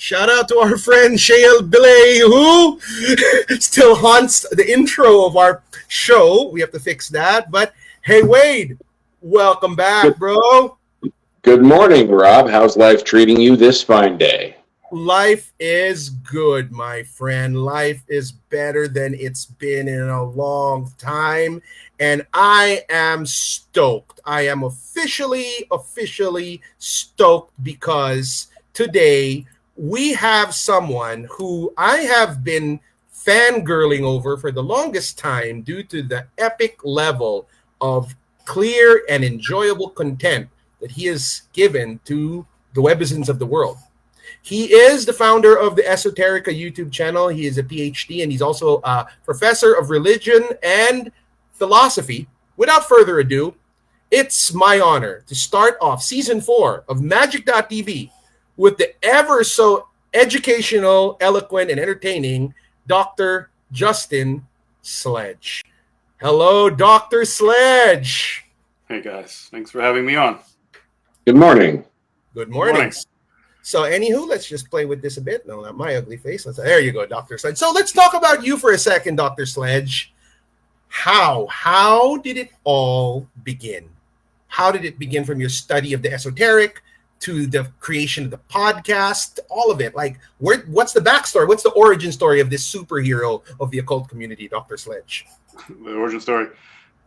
Shout out to our friend Shale Billy, who still haunts the intro of our show. We have to fix that. But hey, Wade, welcome back, bro. Good morning, Rob. How's life treating you this fine day? Life is good, my friend. Life is better than it's been in a long time. And I am stoked. I am officially stoked because today we have someone who I have been fangirling over for the longest time due to the epic level of clear and enjoyable content that he has given to the webisms of the world. He is the founder of the Esoterica YouTube channel. He is a PhD, and he's also a professor of religion and philosophy. Without further ado, it's my honor to start off season 4 of Magic.tv with the ever so educational, eloquent, and entertaining Dr. Jackson Sledge. Hello, Dr. Sledge. Hey, guys. Thanks for having me on. Good morning. Good morning. So, anywho, let's just play with this a bit. No, not my ugly face. There you go, Dr. Sledge. So, let's talk about you for a second, Dr. Sledge. How did it all begin? How did it begin from your study of the esoteric to the creation of the podcast, all of it? Like, what's the backstory? What's the origin story of this superhero of the occult community, Dr. Sledge? The origin story.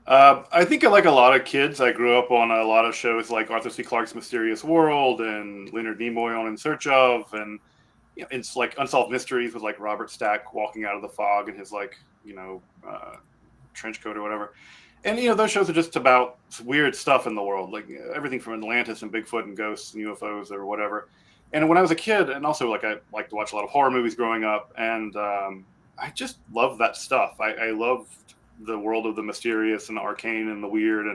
I think like a lot of kids, I grew up on a lot of shows like Arthur C. Clarke's Mysterious World and Leonard Nimoy on In Search Of, and it's like Unsolved Mysteries with like Robert Stack walking out of the fog in his trench coat or whatever. And those shows are just about weird stuff in the world, like everything from Atlantis and Bigfoot and ghosts and UFOs or whatever. And when I was a kid, and also I liked to watch a lot of horror movies growing up, and I just loved that stuff. I loved the world of the mysterious and the arcane and the weird,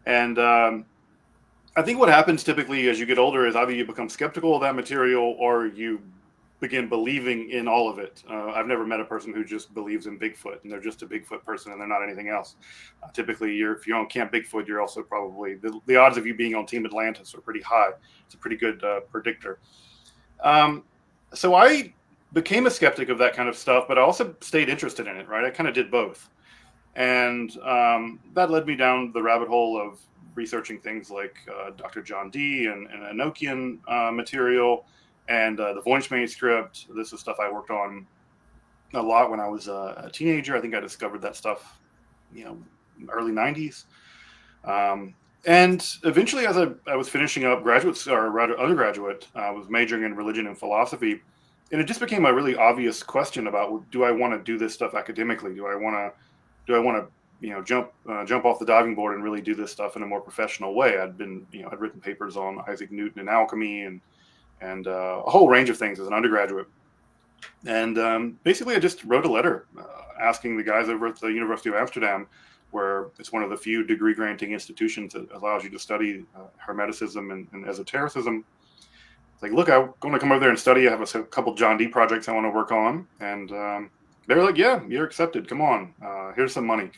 and I think what happens typically as you get older is either you become skeptical of that material or you begin believing in all of it. I've never met a person who just believes in Bigfoot and they're just a Bigfoot person and they're not anything else. Typically, if you're on Camp Bigfoot, you're also probably the odds of you being on Team Atlantis are pretty high. It's a pretty good predictor. So I became a skeptic of that kind of stuff, but I also stayed interested in it. Right, I kind of did both. And that led me down the rabbit hole of researching things like Dr. John Dee and Enochian material and the Voynich manuscript. This is stuff I worked on a lot when I was a teenager. I think I discovered that stuff, early 90s. And eventually, as I was finishing up undergraduate, I was majoring in religion and philosophy. And it just became a really obvious question about, do I want to do this stuff academically? Do I want to jump off the diving board and really do this stuff in a more professional way? I'd written papers on Isaac Newton and alchemy and a whole range of things as an undergraduate. And basically I just wrote a letter asking the guys over at the University of Amsterdam, where it's one of the few degree granting institutions that allows you to study Hermeticism and esotericism. It's like, look, I'm going to come over there and study. I have a couple John Dee projects I want to work on. And they were like, "Yeah, you're accepted. Come on, here's some money."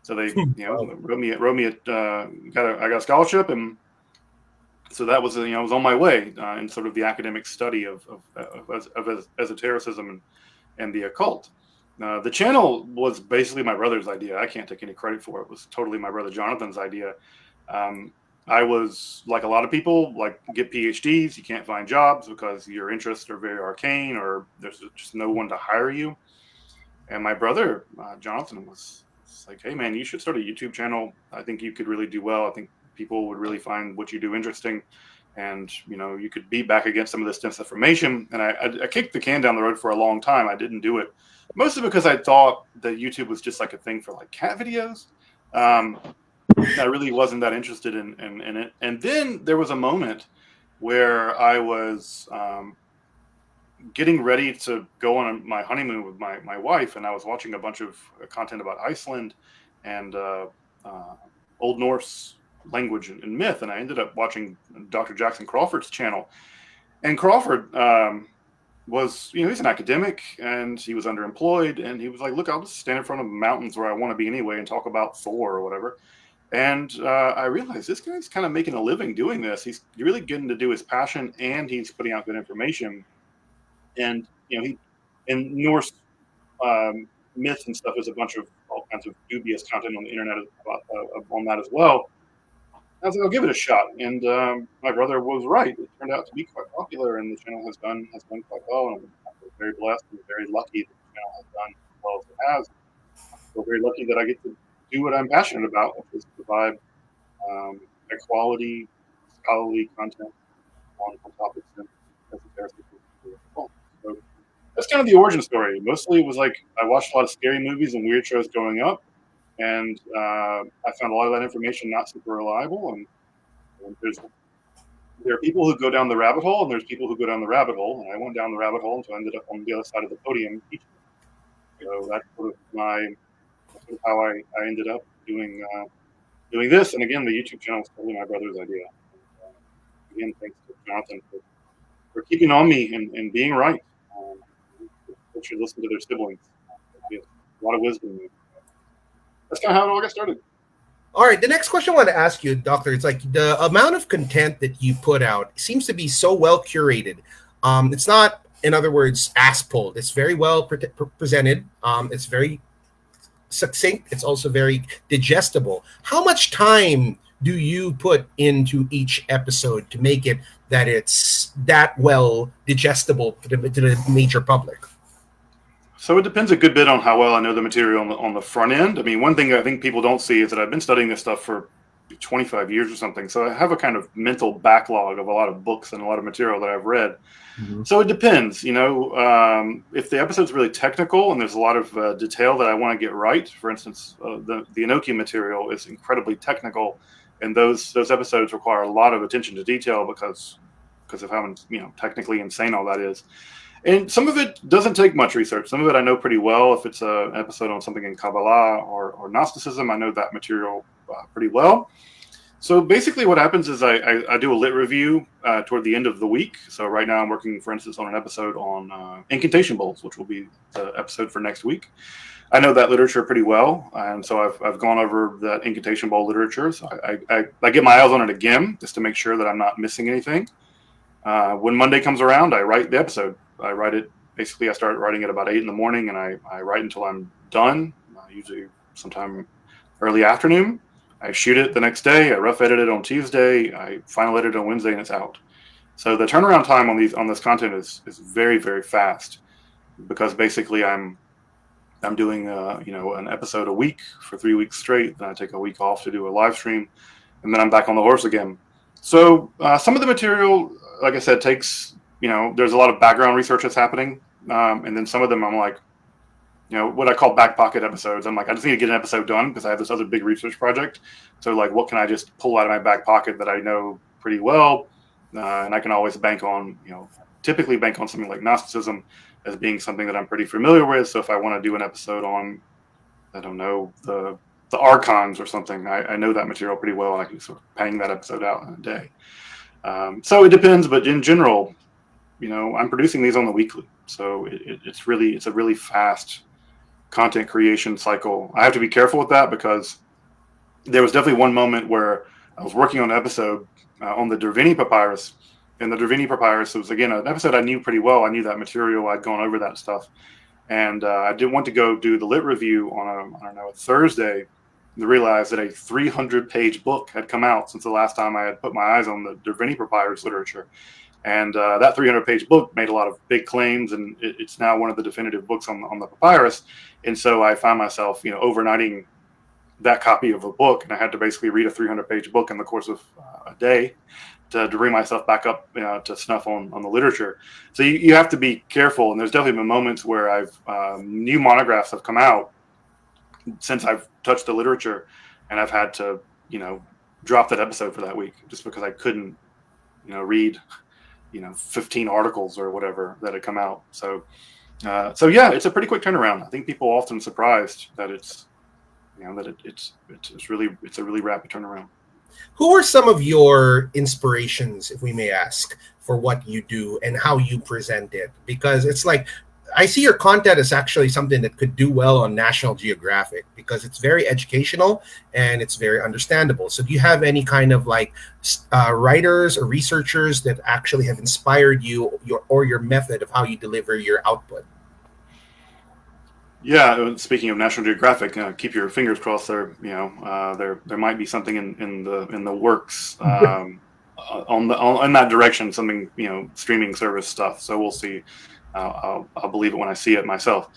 So they, wrote me. I got a scholarship, and so that was, I was on my way in sort of the academic study of esotericism and the occult. The channel was basically my brother's idea. I can't take any credit for it. It was totally my brother Jonathan's idea. I was like a lot of people, like get PhDs. You can't find jobs because your interests are very arcane, or there's just no one to hire you. And my brother, Jonathan, was like, "Hey, man, you should start a YouTube channel. I think you could really do well. I think people would really find what you do interesting. And, you could beat back against some of this disinformation." And I kicked the can down the road for a long time. I didn't do it, mostly because I thought that YouTube was just like a thing for like cat videos. I really wasn't that interested in it. And then there was a moment where I was getting ready to go on my honeymoon with my wife, and I was watching a bunch of content about Iceland and Old Norse language and myth, and I ended up watching Dr. Jackson Crawford's channel. And Crawford was, he's an academic, and he was underemployed, and he was like, "Look, I'll just stand in front of mountains where I want to be anyway and talk about Thor or whatever." And I realized this guy's kind of making a living doing this. He's really getting to do his passion, and he's putting out good information. And he in Norse myth and stuff, there's a bunch of all kinds of dubious content on the internet about on that as well. I was like, I'll give it a shot, and my brother was right. It turned out to be quite popular, and the channel has done quite well. And I'm very blessed and very lucky that the channel has done as well as it has. I'm very lucky that I get to do what I'm passionate about, which is provide high quality scholarly content on topics in esotericism. So that's kind of the origin story. Mostly it was like I watched a lot of scary movies and weird shows growing up, and I found a lot of that information not super reliable. And there are people who go down the rabbit hole, and there's people who go down the rabbit hole. And I went down the rabbit hole, and so I ended up on the other side of the podium teaching. So that's sort of how I ended up doing this. And again, the YouTube channel was totally my brother's idea. Again, thanks to Jonathan for keeping on me and being right. People should listen to their siblings. There's a lot of wisdom. That's kind of how it all got started. All right, the next question I want to ask you, Doctor, it's like the amount of content that you put out seems to be so well curated. It's not, in other words, ass-pulled. It's very well presented. It's very succinct. It's also very digestible. How much time do you put into each episode to make it that it's that well digestible to the major public? So it depends a good bit on how well I know the material on the front end. I mean, one thing I think people don't see is that I've been studying this stuff for 25 years or something. So I have a kind of mental backlog of a lot of books and a lot of material that I've read. Mm-hmm. So it depends, if the episode's really technical and there's a lot of detail that I want to get right. For instance, the Enochian material is incredibly technical, and those episodes require a lot of attention to detail because of how technically insane all that is. And some of it doesn't take much research. Some of it I know pretty well. If it's an episode on something in Kabbalah or Gnosticism, I know that material pretty well. So basically what happens is I do a lit review toward the end of the week. So right now I'm working, for instance, on an episode on incantation bowls, which will be the episode for next week. I know that literature pretty well, and so I've gone over that incantation bowl literature. So I get my eyes on it again just to make sure that I'm not missing anything. When Monday comes around, I write the episode. I write it, basically I start writing at about 8 in the morning, and I write until I'm done, usually sometime early afternoon. I shoot it the next day, I rough edit it on Tuesday, I final edit it on Wednesday, and it's out. So the turnaround time on this content is very, very fast, because basically I'm doing an episode a week for 3 weeks straight, then I take a week off to do a live stream, and then I'm back on the horse again. So some of the material, like I said, takes, there's a lot of background research that's happening. And then some of them I'm like, what I call back pocket episodes. I'm like, I just need to get an episode done because I have this other big research project. So like, what can I just pull out of my back pocket that I know pretty well? And I can always typically bank on something like Gnosticism as being something that I'm pretty familiar with. So if I want to do an episode on, I don't know, the archons or something, I know that material pretty well. And I can sort of bang that episode out in a day. So it depends, but in general, I'm producing these on the weekly. So it's a really fast content creation cycle. I have to be careful with that because there was definitely one moment where I was working on an episode on the Dervini Papyrus. And the Dervini Papyrus was, again, an episode I knew pretty well. I knew that material. I'd gone over that stuff. And I did want to go do the lit review on a Thursday, and realized that a 300-page book had come out since the last time I had put my eyes on the Dervini Papyrus literature. And that 300-page book made a lot of big claims, and it's now one of the definitive books on the papyrus. And so I found myself, overnighting that copy of a book, and I had to basically read a 300-page book in the course of a day to bring myself back up to snuff on the literature. So you have to be careful, and there's definitely been moments where I've new monographs have come out since I've touched the literature, and I've had to drop that episode for that week just because I couldn't read 15 articles or whatever that had come out. So yeah, it's a pretty quick turnaround. I think people are often surprised that it's a really rapid turnaround. Who are some of your inspirations, if we may ask, for what you do and how you present it? Because it's like, I see your content as actually something that could do well on National Geographic because it's very educational and it's very understandable. So do you have any kind of like writers or researchers that actually have inspired you your method of how you deliver your output? Yeah, speaking of National Geographic, keep your fingers crossed. There might be something in the works in that direction. Something streaming service stuff. So we'll see. I'll believe it when I see it myself.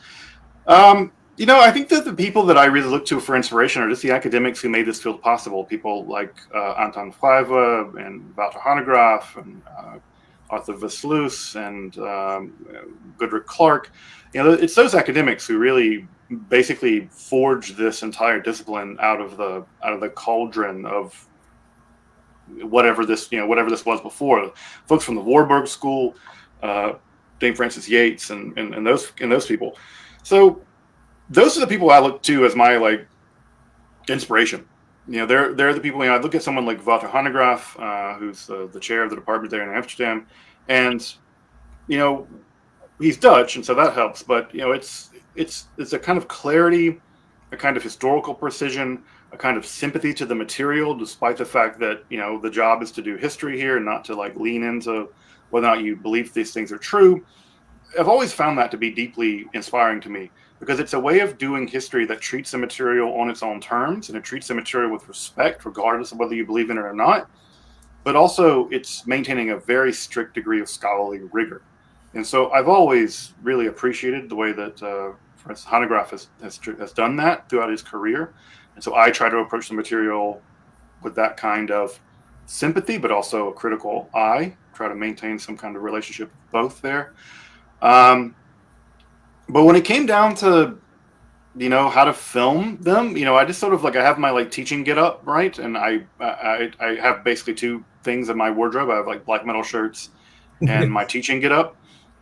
I think that the people that I really look to for inspiration are just the academics who made this field possible. People like Anton Freiva and Wouter Hanegraaff and Arthur Veslus and Goodrick Clark. It's those academics who really basically forged this entire discipline out of the cauldron of whatever this was before. Folks from the Warburg School, Dame Francis Yates, and those people. So those are the people I look to as my inspiration. They're the people. I look at someone like Wouter Hanegraaff, who's the chair of the department there in Amsterdam, and he's Dutch, and so that helps. But it's a kind of clarity, a kind of historical precision, a kind of sympathy to the material, despite the fact that the job is to do history here and not to lean into whether or not you believe these things are true. I've always found that to be deeply inspiring to me because it's a way of doing history that treats the material on its own terms, and it treats the material with respect, regardless of whether you believe in it or not. But also, it's maintaining a very strict degree of scholarly rigor. And so I've always really appreciated the way that, for instance, Hanegraaff has done that throughout his career. And so I try to approach the material with that kind of sympathy, but also a critical eye, try to maintain some kind of relationship with both there. But when it came down to, how to film them, I just sort of I have my teaching get up, right? And I have basically two things in my wardrobe. I have black metal shirts and my teaching get up.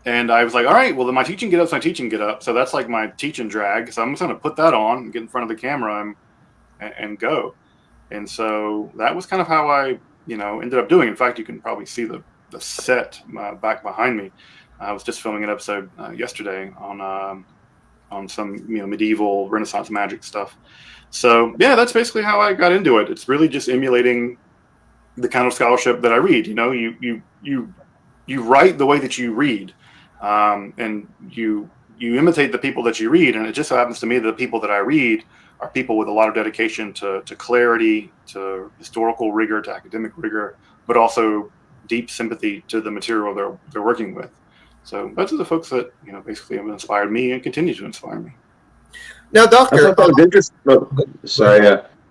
And I was like, all right, well, then my teaching get up's my teaching get up. So that's my teaching drag. So I'm just going to put that on, get in front of the camera and go. And so that was kind of how I, ended up doing. In fact, you can probably see the set back behind me. I was just filming an episode yesterday on some medieval Renaissance magic stuff. So yeah, that's basically how I got into it. It's really just emulating the kind of scholarship that I read. You write the way that you read, and you imitate the people that you read. And it just so happens to me that the people that I read are people with a lot of dedication to clarity, to historical rigor, to academic rigor, but also deep sympathy to the material they're working with. So those are the folks that basically have inspired me and continue to inspire me. Now, Doctor, I thought that was interesting.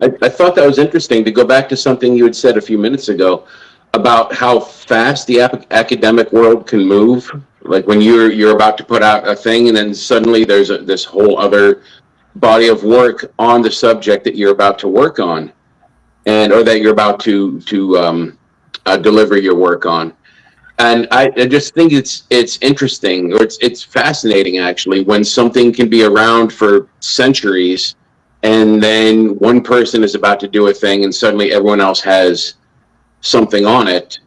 I thought that was interesting to go back to something you had said a few minutes ago about how fast the academic world can move. Like when you're about to put out a thing, and then suddenly there's this whole other body of work on the subject that you're about to work on, or that you're about to deliver your work on. And I just think it's interesting, or it's fascinating actually, when something can be around for centuries, and then one person is about to do a thing, and suddenly everyone else has something on it,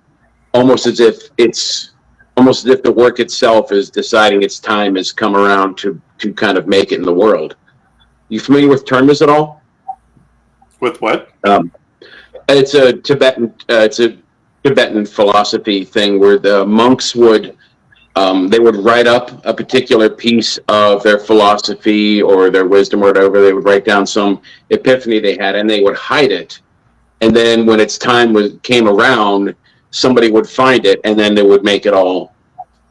almost as if the work itself is deciding its time has come around to kind of make it in the world. You familiar with termas at all? With what? It's a Tibetan philosophy thing where the monks would write up a particular piece of their philosophy or their wisdom or whatever. They would write down some epiphany they had, and they would hide it. And then when its time came around, somebody would find it, and then they would make it all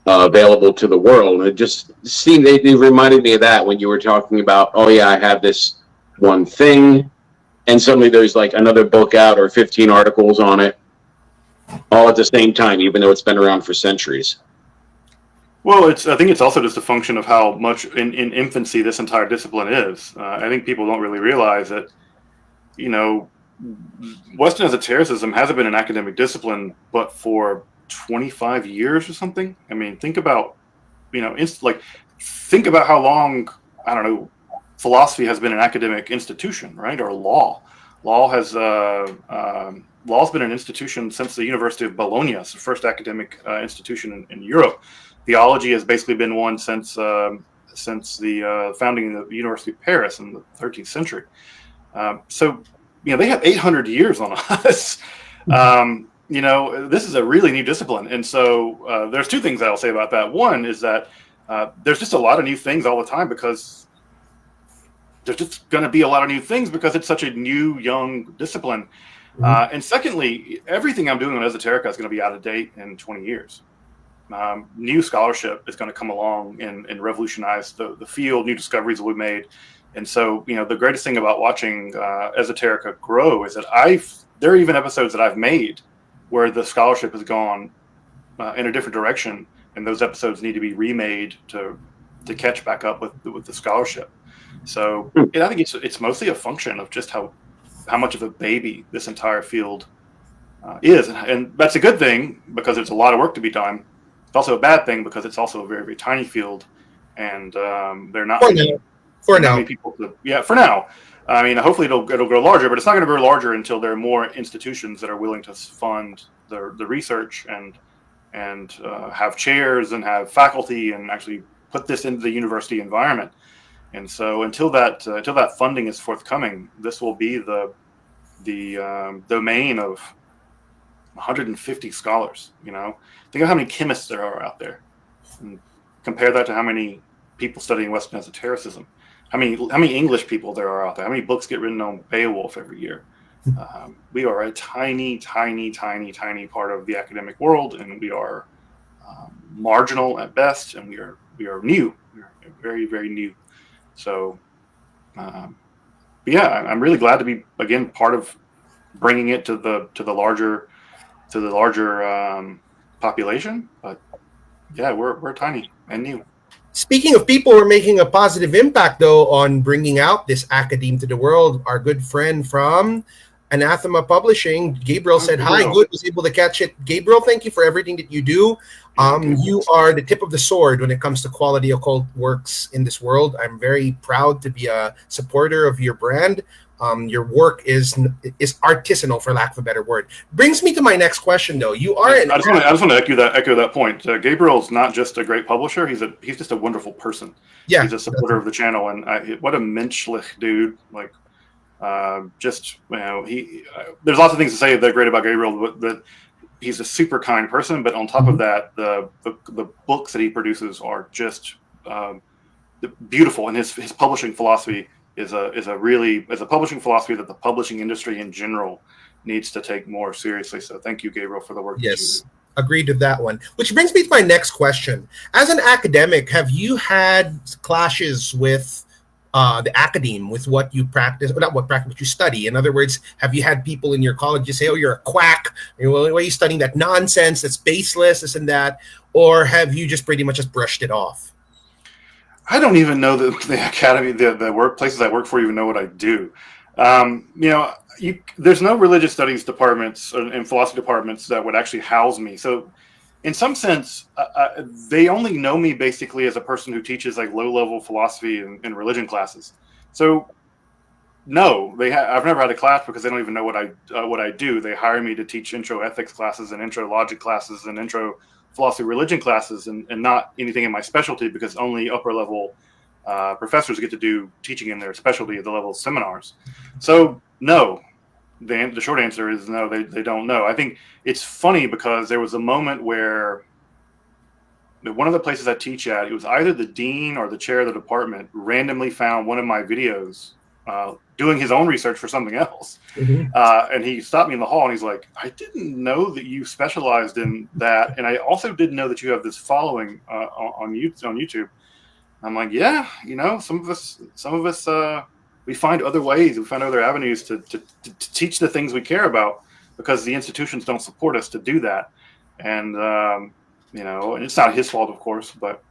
available to the world. And it just seemed, it reminded me of that when you were talking about, oh yeah, I have this one thing, and suddenly there's another book out or 15 articles on it, all at the same time, even though it's been around for centuries. Well, I think it's also just a function of how much in infancy this entire discipline is. I think people don't really realize that, Western esotericism hasn't been an academic discipline, but for 25 years or something. I mean, think about, think about how long, I don't know, philosophy has been an academic institution, right? Or law. Law's been an institution since the University of Bologna. It's the first academic institution in Europe. theology has basically been one since the founding of the University of Paris in the 13th century. So they have 800 years on us. This is a really new discipline, and so there's two things I'll say about that. One is that there's just a lot of new things all the time because there's just going to be a lot of new things because it's such a new, young discipline. And secondly, everything I'm doing on Esoterica is going to be out of date in 20 years. New scholarship is going to come along and revolutionize the field. New discoveries will be made. And so, the greatest thing about watching Esoterica grow is that there are even episodes that I've made where the scholarship has gone in a different direction, and those episodes need to be remade to catch back up with the scholarship. So I think it's mostly a function of just how much of a baby this entire field is, and that's a good thing because there's a lot of work to be done. It's also a bad thing because it's also a very, very tiny field, and they're not for now. Many people for now. I mean, hopefully it'll grow larger, but it's not going to grow larger until there are more institutions that are willing to fund the research and have chairs and have faculty and actually put this into the university environment. And so until that funding is forthcoming, this will be the domain of 150 scholars. Think of how many chemists there are out there, and compare that to how many people studying Western esotericism. How many English people there are out there? How many books get written on Beowulf every year? We are a tiny, tiny, tiny, tiny part of the academic world, and we are marginal at best, and we are new. We are very, very new. So, I'm really glad to be again part of bringing it to the larger population. But yeah, we're tiny and new. Speaking of people who are making a positive impact, though, on bringing out this academe to the world, our good friend from Anathema Publishing, Gabriel, said hi. Good, was able to catch it. Gabriel, thank you for everything that you do. You are the tip of the sword when it comes to quality occult works in this world. I'm very proud to be a supporter of your brand. Your work is artisanal, for lack of a better word. Brings me to my next question, though. You are. I just want to echo that point. Gabriel's not just a great publisher; he's just a wonderful person. Yeah, he's a supporter of the channel, and what a menschlich dude! Like, there's lots of things to say that are great about Gabriel, but he's a super kind person. But on top of that, the books that he produces are just beautiful, and his publishing philosophy is a publishing philosophy that the publishing industry in general needs to take more seriously. So thank you, Gabriel, for the work. Yes, agreed with that one. Which brings me to my next question. As an academic, have you had clashes with the academe, with what you practice, or not what practice, what you study? In other words, have you had people in your college just say, "Oh, you're a quack. Why are you studying that nonsense? That's baseless, this and that," or have you just pretty much just brushed it off? I don't even know the academy, the workplaces I work for even know what I do. There's no religious studies departments and philosophy departments that would actually house me. So in some sense, they only know me basically as a person who teaches like low-level philosophy and religion classes. So no, I've never had a class because they don't even know what I do. They hire me to teach intro ethics classes and intro logic classes and intro philosophy religion classes, and not anything in my specialty, because only upper level professors get to do teaching in their specialty at the level of seminars. So no, the short answer is no, they don't know. I think it's funny because there was a moment where one of the places I teach at, it was either the dean or the chair of the department randomly found one of my videos doing his own research for something else. And he stopped me in the hall and he's like, "I didn't know that you specialized in that. And I also didn't know that you have this following on YouTube." I'm like, "Yeah, some of us, we find other ways, we find other avenues to teach the things we care about because the institutions don't support us to do that." And, and it's not his fault, of course, but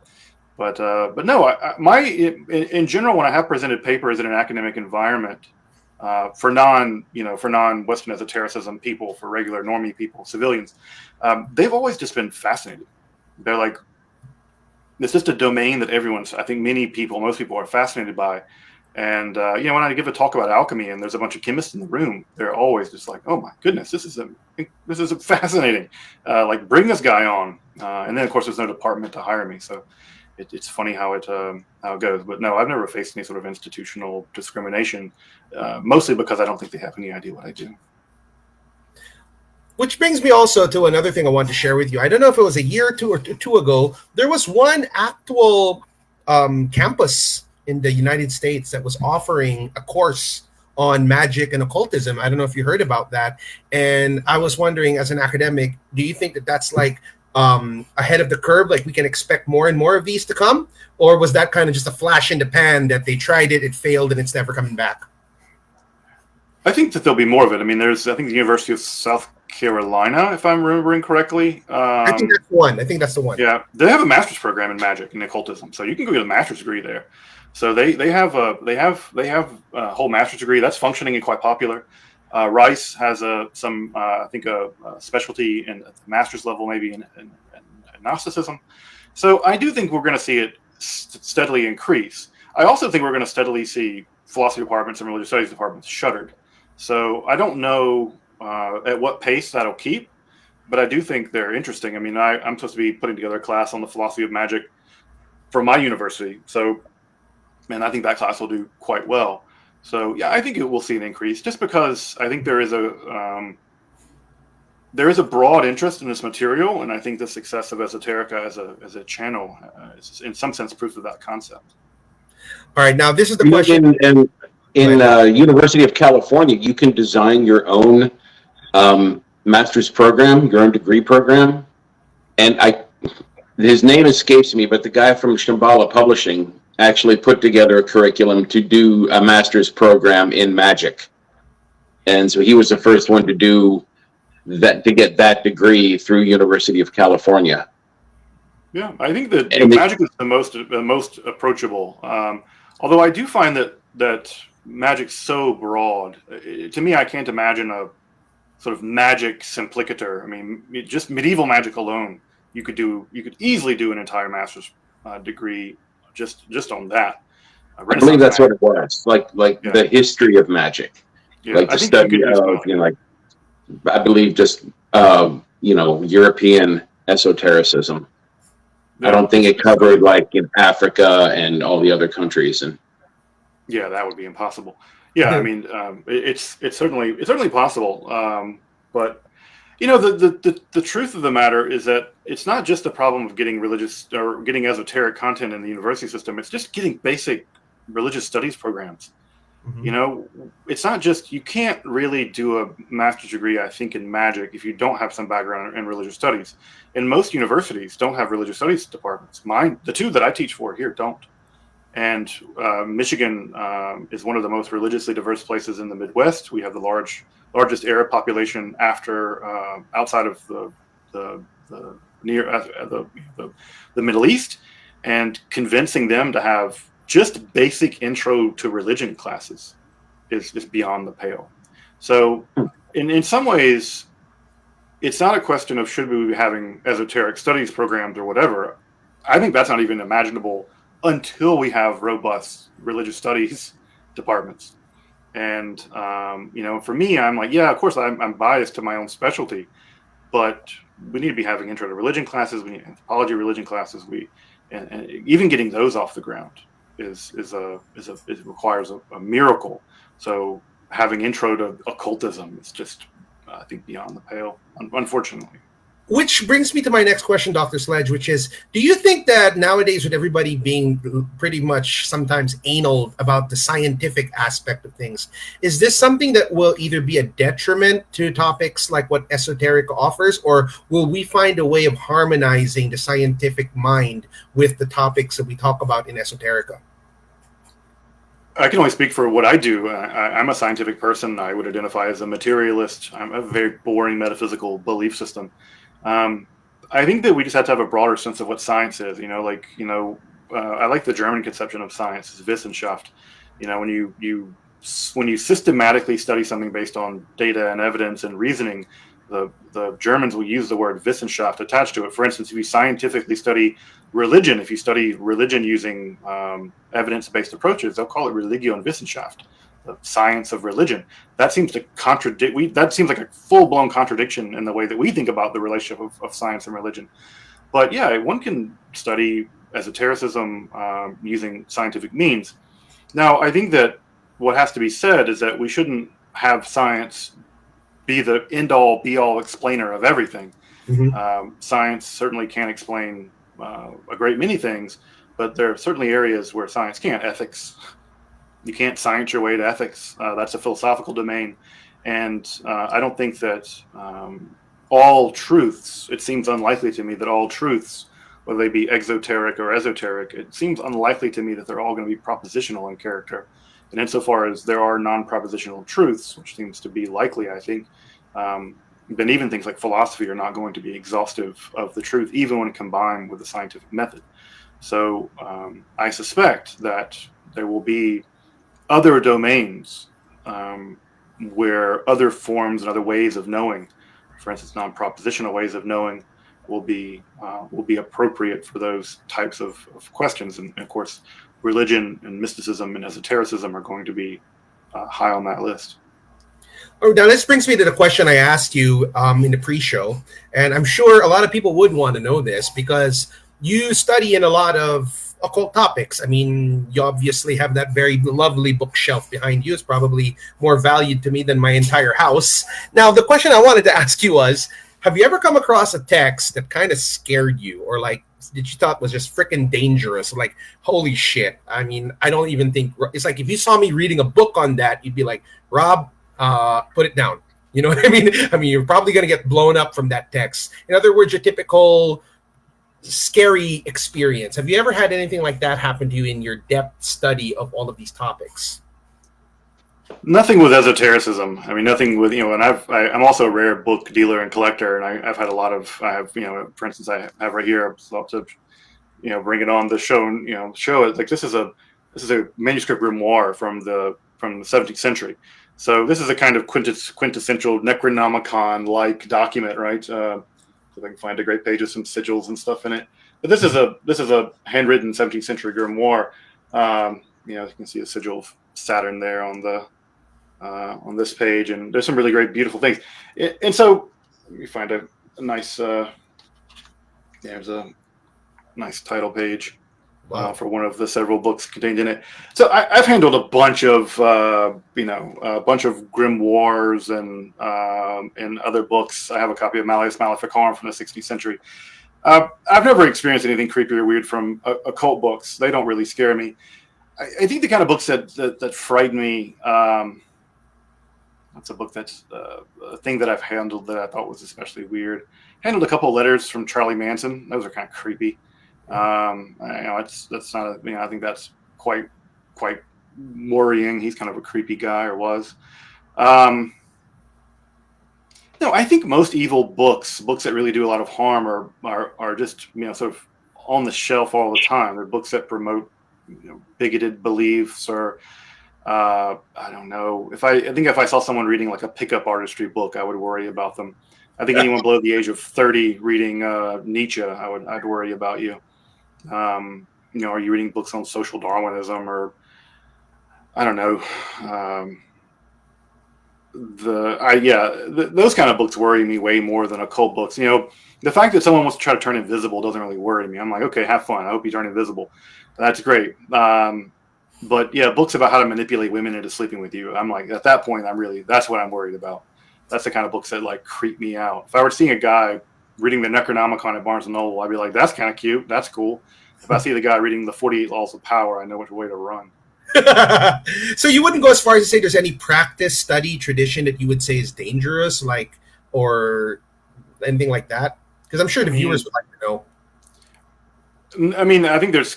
no, in general, when I have presented papers in an academic environment for non-Western esotericism people, for regular normie people, civilians, they've always just been fascinated. They're like, it's just a domain that most people are fascinated by. And when I give a talk about alchemy and there's a bunch of chemists in the room, they're always just like, "Oh my goodness, this is fascinating! Like, bring this guy on." And then of course there's no department to hire me, so it's funny how it goes. But no, I've never faced any sort of institutional discrimination, mostly because I don't think they have any idea what I do. Which brings me also to another thing I wanted to share with you. I don't know if it was a year or two ago. There was one actual campus in the United States that was offering a course on magic and occultism. I don't know if you heard about that. And I was wondering, as an academic, do you think that that's like ahead of the curve? Like we can expect more and more of these to come? Or was that kind of just a flash in the pan that they tried it, it failed, and it's never coming back? I think that there'll be more of it. I mean, I think the University of South Carolina, if I'm remembering correctly. I think that's the one. I think that's the one. Yeah, they have a master's program in magic and occultism, so you can go get a master's degree there. So they have a whole master's degree that's functioning and quite popular. Rice has I think a specialty in the master's level, maybe in Gnosticism. So I do think we're going to see it steadily increase. I also think we're going to steadily see philosophy departments and religious studies departments shuttered. So I don't know at what pace that'll keep, but I do think they're interesting. I mean, I'm supposed to be putting together a class on the philosophy of magic for my university. So, man, I think that class will do quite well. So, yeah, I think it will see an increase just because I think there is a broad interest in this material, and I think the success of Esoterica as a channel is in some sense proof of that concept. All right, now this is the question. In University of California, you can design your own master's program, your own degree program. And his name escapes me, but the guy from Shambhala Publishing actually put together a curriculum to do a master's program in magic. And so he was the first one to do that, to get that degree through University of California. Yeah, I think that magic is the most approachable. Although I do find that magic's so broad. To me, I can't imagine a sort of magic simplicator. I mean, just medieval magic alone, you could easily do an entire master's degree just on that. I believe that's what it was, like the history of magic, like the study of, like, I believe just European esotericism. Yeah. I don't think it covered like in Africa and all the other countries. And yeah, that would be impossible. Yeah, I mean, it's certainly possible. But the truth of the matter is that it's not just a problem of getting religious or getting esoteric content in the university system. It's just getting basic religious studies programs. Mm-hmm. It's not just, you can't really do a master's degree, I think, in magic if you don't have some background in religious studies. And most universities don't have religious studies departments. The two that I teach for here don't. And Michigan is one of the most religiously diverse places in the Midwest. We have the largest Arab population outside of the Middle East, and convincing them to have just basic intro to religion classes is beyond the pale. So in some ways, it's not a question of should we be having esoteric studies programs or whatever. I think that's not even imaginable until we have robust religious studies departments. And, for me, I'm like, yeah, of course, I'm biased to my own specialty, but we need to be having intro to religion classes. We need anthropology religion classes. And even getting those off the ground it requires a miracle. So having intro to occultism is just, I think, beyond the pale, unfortunately. Which brings me to my next question, Dr. Sledge, which is, do you think that nowadays, with everybody being pretty much sometimes anal about the scientific aspect of things, is this something that will either be a detriment to topics like what Esoterica offers, or will we find a way of harmonizing the scientific mind with the topics that we talk about in Esoterica? I can only speak for what I do. I'm a scientific person. I would identify as a materialist. I'm a very boring metaphysical belief system. I think that we just have to have a broader sense of what science is. I like the German conception of science, is Wissenschaft. When you systematically study something based on data and evidence and reasoning, the Germans will use the word Wissenschaft attached to it. For instance, if you scientifically study religion, if you study religion using evidence-based approaches, they'll call it Religionswissenschaft, the science of religion. That seems to contradict. That seems like a full-blown contradiction in the way that we think about the relationship of science and religion. But yeah, one can study esotericism using scientific means. Now, I think that what has to be said is that we shouldn't have science be the end-all, be-all explainer of everything. Science certainly can explain a great many things, but there are certainly areas where science can't. Ethics, you can't science your way to ethics. That's a philosophical domain. And I don't think that all truths, it seems unlikely to me that all truths, whether they be exoteric or esoteric, it seems unlikely to me that they're all going to be propositional in character. And insofar as there are non-propositional truths, which seems to be likely, I think, then even things like philosophy are not going to be exhaustive of the truth, even when combined with the scientific method. So I suspect that there will be other domains where other forms and other ways of knowing, for instance, non-propositional ways of knowing, will be appropriate for those types of questions. And of course, religion and mysticism and esotericism are going to be high on that list. Oh, now this brings me to the question I asked you in the pre-show, and I'm sure a lot of people would want to know this because you study in a lot of occult topics. I mean, you obviously have that very lovely bookshelf behind you. It's probably more valued to me than my entire house. Now, the question I wanted to ask you was, have you ever come across a text that kind of scared you, or like that you thought was just freaking dangerous? Like, holy shit. I mean, I don't even think it's like if you saw me reading a book on that, you'd be like, Rob, put it down. You know what I mean? I mean, you're probably going to get blown up from that text. In other words, your typical scary experience. Have you ever had anything like that happen to you in your depth study of all of these topics? Nothing with esotericism. I mean, nothing with, and I'm also a rare book dealer and collector, and I've had a lot of, for instance, I have right here, I'd love to, bring it on the show, show it. Like this is a manuscript grimoire from the 17th century. So this is a kind of quintessential Necronomicon-like document, right? So I can find a great page with some sigils and stuff in it. But this is a handwritten 17th century grimoire. You can see a sigil of Saturn there on this page, and there's some really great, beautiful things. And so you find a nice, there's a nice title page. Wow. For one of the several books contained in it. So I've handled a bunch of, a bunch of grimoires and other books. I have a copy of Malleus Maleficarum from the 16th century. I've never experienced anything creepy or weird from occult books. They don't really scare me. I think the kind of books that frighten me, that's a book that's a thing that I've handled that I thought was especially weird. Handled a couple of letters from Charlie Manson. Those are kind of creepy. That's not I think that's quite worrying. He's kind of a creepy guy, or was. No, I think most evil books that really do a lot of harm are just sort of on the shelf all the time. They're books that promote bigoted beliefs, or I don't know. I think if I saw someone reading like a pickup artistry book, I would worry about them. I think anyone below the age of 30 reading Nietzsche, I'd worry about you. Are you reading books on social Darwinism, or I don't know? Those kind of books worry me way more than occult books. The fact that someone wants to try to turn invisible doesn't really worry me. I'm like, okay, have fun. I hope you turn invisible. That's great. But yeah, books about how to manipulate women into sleeping with you. I'm like, at that point, that's what I'm worried about. That's the kind of books that like creep me out. If I were seeing a guy reading the Necronomicon at Barnes & Noble, I'd be like, that's kind of cute. That's cool. If I see the guy reading the 48 Laws of Power, I know which way to run. So you wouldn't go as far as to say there's any practice, study, tradition that you would say is dangerous, like, or anything like that? Because I'm sure the viewers would like to know. I mean, I think there's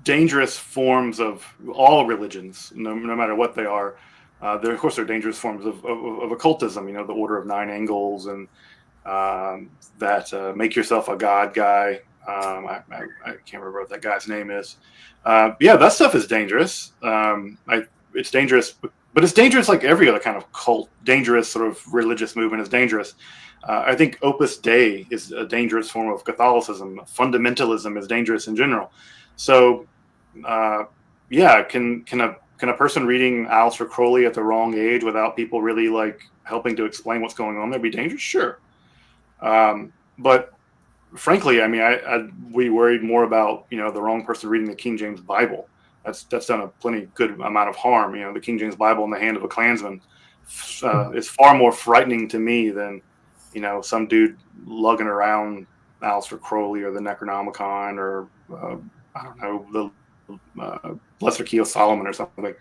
dangerous forms of all religions, no matter what they are. There, of course, are dangerous forms of occultism. The Order of Nine Angles, and that make yourself a god guy. I can't remember what that guy's name is. That stuff is dangerous. It's dangerous But it's dangerous, like every other kind of cult. Dangerous sort of religious movement is dangerous. I think Opus Dei is a dangerous form of Catholicism. Fundamentalism is dangerous in general. So, yeah, can a person reading Aleister Crowley at the wrong age without people really like helping to explain what's going on there be dangerous? Sure. But frankly, I mean, we worried more about, you know, the wrong person reading the King James Bible. That's done a plenty good amount of harm. You know, the King James Bible in the hand of a Klansman is far more frightening to me than, you know, some dude lugging around Aleister Crowley or the Necronomicon or I don't know, the Lesser Key of Solomon or something.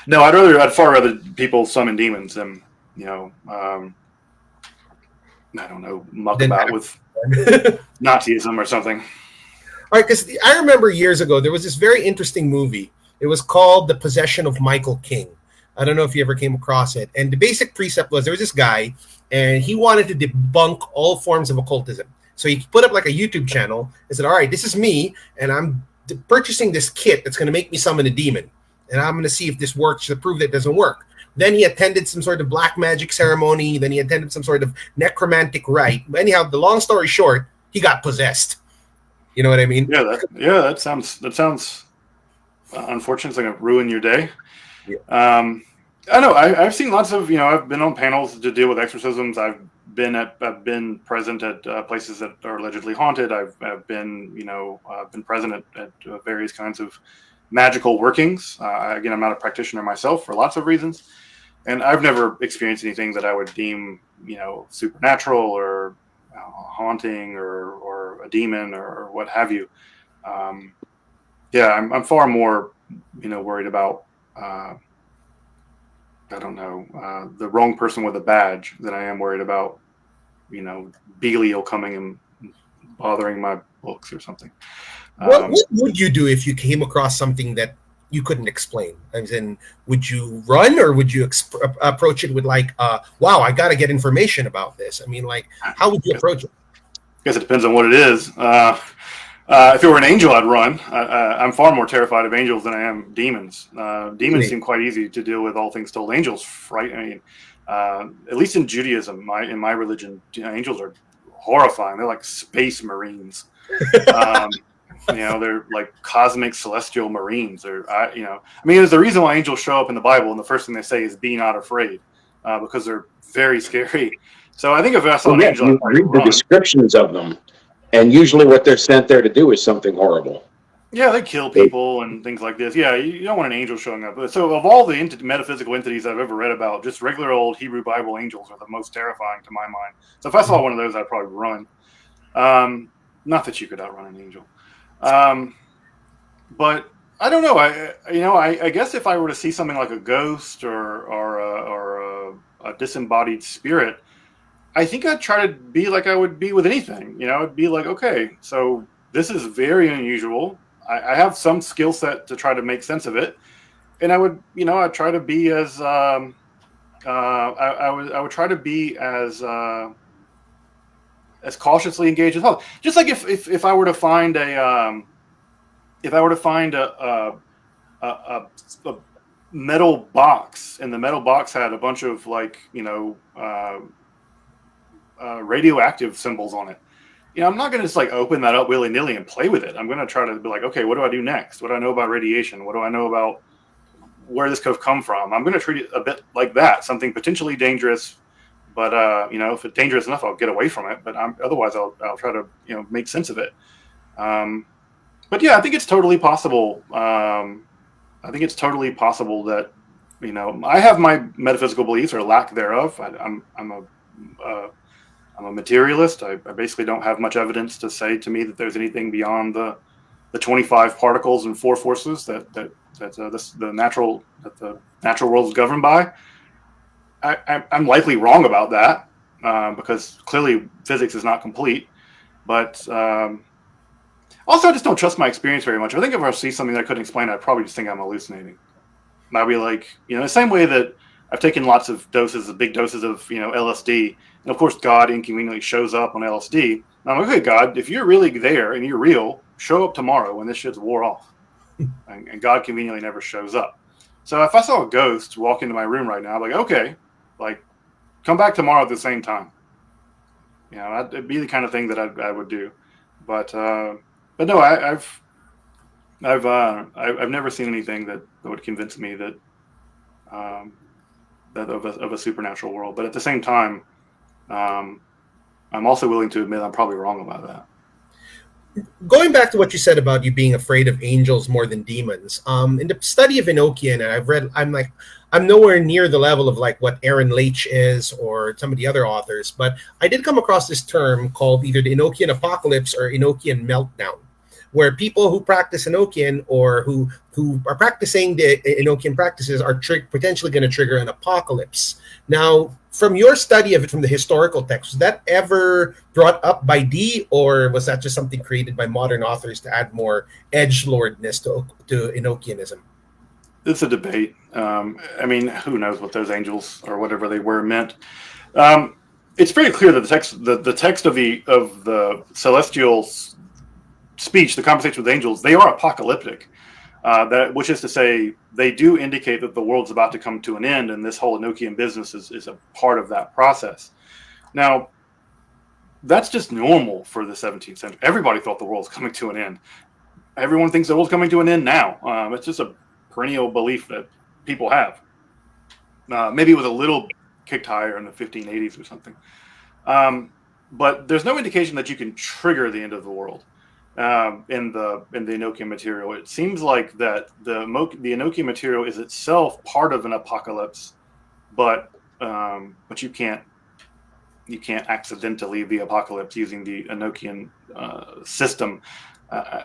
No, I'd far rather people summon demons than, you know, I don't know, muck about with Nazism or something. All right, because I remember years ago there was this very interesting movie. It was called The Possession of Michael King. I don't know if you ever came across it. And the basic precept was there was this guy, and he wanted to debunk all forms of occultism. So he put up like a YouTube channel and said, all right, this is me, and I'm purchasing this kit that's going to make me summon a demon. And I'm going to see if this works to prove that it doesn't work. Then he attended some sort of black magic ceremony. Then he attended some sort of necromantic rite. Anyhow, the long story short, he got possessed. You know what I mean? That sounds unfortunate. It's going to ruin your day. Yeah. I know. I've seen lots of, you know, I've been on panels to deal with exorcisms. I've been present at places that are allegedly haunted. I've been, you know, been present at various kinds of magical workings. Again, I'm not a practitioner myself for lots of reasons, and I've never experienced anything that I would deem, you know, supernatural or haunting or a demon or what have you. I'm far more, you know, worried about I don't know, the wrong person with a badge than I am worried about, you know, Belial coming and bothering my books or something. What would you do if you came across something that you couldn't explain? As in, would you run, or would you approach it with like, wow, I got to get information about this? I mean, like, how would you approach it? I guess it depends on what it is. If it were an angel, I'd run. I'm far more terrified of angels than I am demons. Demons seem quite easy to deal with, all things told. Angels frighten. I mean, at least in Judaism, in my religion, angels are horrifying. They're like space marines. You know, they're like cosmic celestial marines. There's a reason why angels show up in the Bible, and the first thing they say is "Be not afraid," because they're very scary. So I think if I saw an angel, you read the descriptions of them, and usually what they're sent there to do is something horrible. Yeah, they kill people and things like this. Yeah, you don't want an angel showing up. So of all the metaphysical entities I've ever read about, just regular old Hebrew Bible angels are the most terrifying to my mind. So if I saw one of those, I'd probably run. Not that you could outrun an angel. But I don't know. I guess if I were to see something like a ghost or a disembodied spirit, I think I'd try to be like I would be with anything. You know, it'd be like, okay, so this is very unusual. I have some skill set to try to make sense of it, and I'd try to be as I would try to be as cautiously engaged as possible. Just like if I were to find a metal box, and the metal box had a bunch of radioactive symbols on it. You know, I'm not going to just like open that up willy-nilly and play with it. I'm going to try to be like, okay, what do I do next? What do I know about radiation? What do I know about where this could have come from? I'm going to treat it a bit like that, something potentially dangerous, but if it's dangerous enough, I'll get away from it. But otherwise, I'll try to make sense of it. But yeah, I think it's totally possible. I think it's totally possible that I have my metaphysical beliefs or lack thereof. I'm a materialist. I basically don't have much evidence to say to me that there's anything beyond the 25 particles and 4 forces that the natural world is governed by. I'm likely wrong about that because clearly physics is not complete. But also, I just don't trust my experience very much. I think if I see something that I couldn't explain, I'd probably just think I'm hallucinating. And I'd be like, the same way that I've taken lots of big doses of LSD, and of course God inconveniently shows up on LSD. And I'm like, okay, God, if you're really there and you're real, show up tomorrow when this shit's wore off. And God conveniently never shows up. So if I saw a ghost walk into my room right now, I'm like, okay, like come back tomorrow at the same time. You know, that'd be the kind of thing that I would do. But no, I've never seen anything that would convince me that that of a supernatural world. But at the same time, I'm also willing to admit I'm probably wrong about that. Going back to what you said about you being afraid of angels more than demons, in the study of Enochian, and I've read, I'm nowhere near the level of like what Aaron Leitch is or some of the other authors, but I did come across this term called either the Enochian apocalypse or Enochian meltdown, where people who practice Enochian or who are practicing the Enochian practices are potentially going to trigger an apocalypse. Now, from your study of it from the historical text, was that ever brought up by Dee, or was that just something created by modern authors to add more edgelordness to Enochianism? It's a debate. I mean, who knows what those angels or whatever they were meant. It's very clear that the text of the celestial speech, the conversation with angels, they are apocalyptic. Which is to say, they do indicate that the world's about to come to an end, and this whole Enochian business is a part of that process. Now, that's just normal for the 17th century. Everybody thought the world's coming to an end. Everyone thinks the world's coming to an end now. It's just a perennial belief that people have. Maybe it was a little kicked higher in the 1580s or something. But there's no indication that you can trigger the end of the world. In the Enochian material, it seems like that the Enochian material is itself part of an apocalypse, but you can't accidentally the apocalypse using the Enochian system.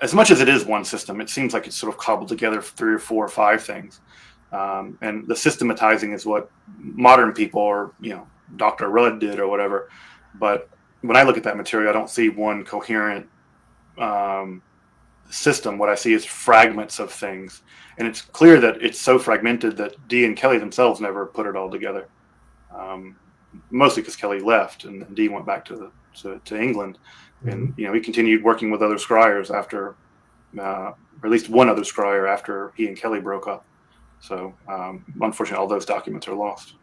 As much as it is one system, it seems like it's sort of cobbled together 3 or 4 or 5 things, and the systematizing is what modern people or Dr. Rudd did or whatever. But when I look at that material, I don't see one coherent system. What I see is fragments of things, and it's clear that it's so fragmented that Dee and Kelly themselves never put it all together. Mostly because Kelly left and Dee went back to England, and he continued working with other scryers after, or at least one other scryer after he and Kelly broke up. So unfortunately, all those documents are lost.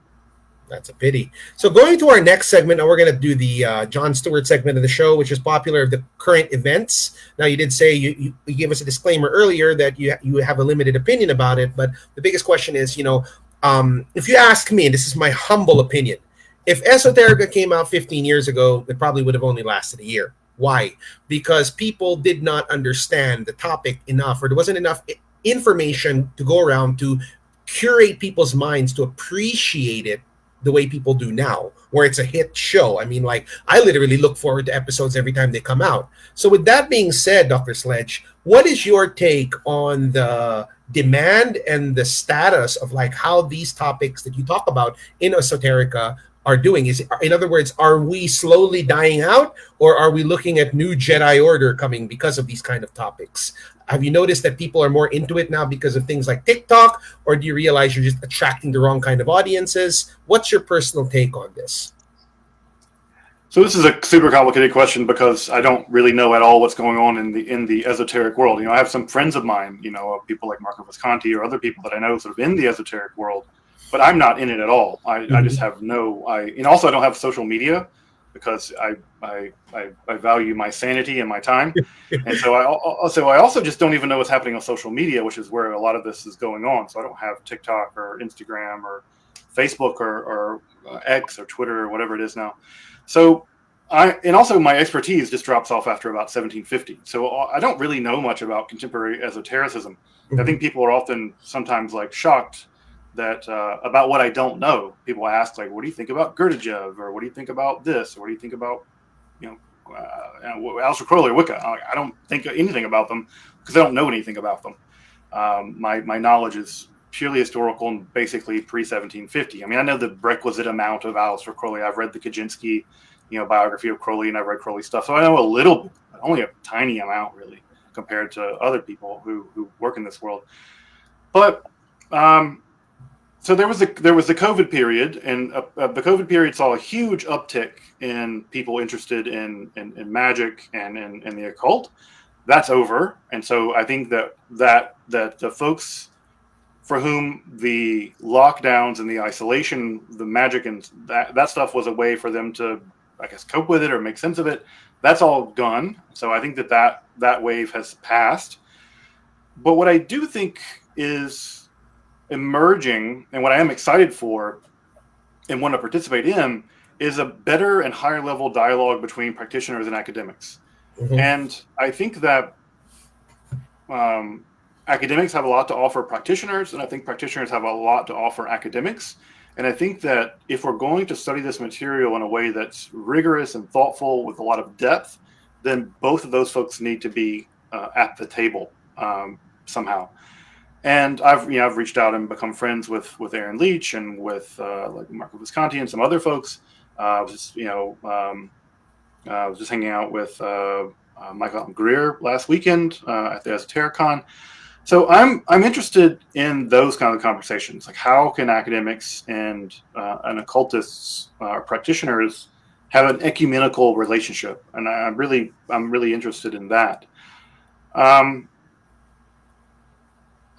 That's a pity. So going to our next segment, now we're going to do the Jon Stewart segment of the show, which is popular of the current events. Now, you did say you gave us a disclaimer earlier that you have a limited opinion about it, but the biggest question is, if you ask me, and this is my humble opinion, if Esoterica came out 15 years ago, it probably would have only lasted a year. Why? Because people did not understand the topic enough, or there wasn't enough information to go around to curate people's minds to appreciate it the way people do now, where it's a hit show. I mean, like, I literally look forward to episodes every time they come out. So with that being said, Dr. Sledge, what is your take on the demand and the status of like how these topics that you talk about in Esoterica are doing? In other words, are we slowly dying out, or are we looking at new Jedi Order coming because of these kind of topics? Have you noticed that people are more into it now because of things like TikTok, or do you realize you're just attracting the wrong kind of audiences? What's your personal take on this? So this is a super complicated question because I don't really know at all what's going on in the esoteric world. I have some friends of mine, people like Marco Visconti or other people that I know sort of in the esoteric world, but I'm not in it at all. I just have also I don't have social media because I value my sanity and my time. And so I also just don't even know what's happening on social media, which is where a lot of this is going on. So I don't have TikTok or Instagram or Facebook or X or Twitter or whatever it is now. So also my expertise just drops off after about 1750. So I don't really know much about contemporary esotericism. I think people are often sometimes like shocked that about what I don't know. People ask like, what do you think about Gurdjieff, or what do you think about this, or what do you think about Aleister Crowley or Wicca? I don't think anything about them because I don't know anything about them. My knowledge is purely historical and basically pre-1750. I mean, I know the requisite amount of Aleister Crowley. I've read the Kaczynski, biography of Crowley, and I've read Crowley stuff, so I know a little bit, but only a tiny amount really compared to other people who work in this world. But so there was the COVID period, and the COVID period saw a huge uptick in people interested in magic and in the occult. That's over, and so I think that the folks for whom the lockdowns and the isolation, the magic and that stuff was a way for them to, I guess, cope with it or make sense of it. That's all gone. So I think that wave has passed. But what I do think is emerging, and what I am excited for and want to participate in, is a better and higher level dialogue between practitioners and academics. Mhm. And I think that academics have a lot to offer practitioners, and I think practitioners have a lot to offer academics. And I think that if we're going to study this material in a way that's rigorous and thoughtful with a lot of depth, then both of those folks need to be at the table somehow. And I've reached out and become friends with Aaron Leach and with like Marco Visconti and some other folks. I was just hanging out with Michael Greer last weekend at the Esotericon. So I'm interested in those kind of conversations. Like, how can academics and occultists or practitioners have an ecumenical relationship? And I'm really interested in that.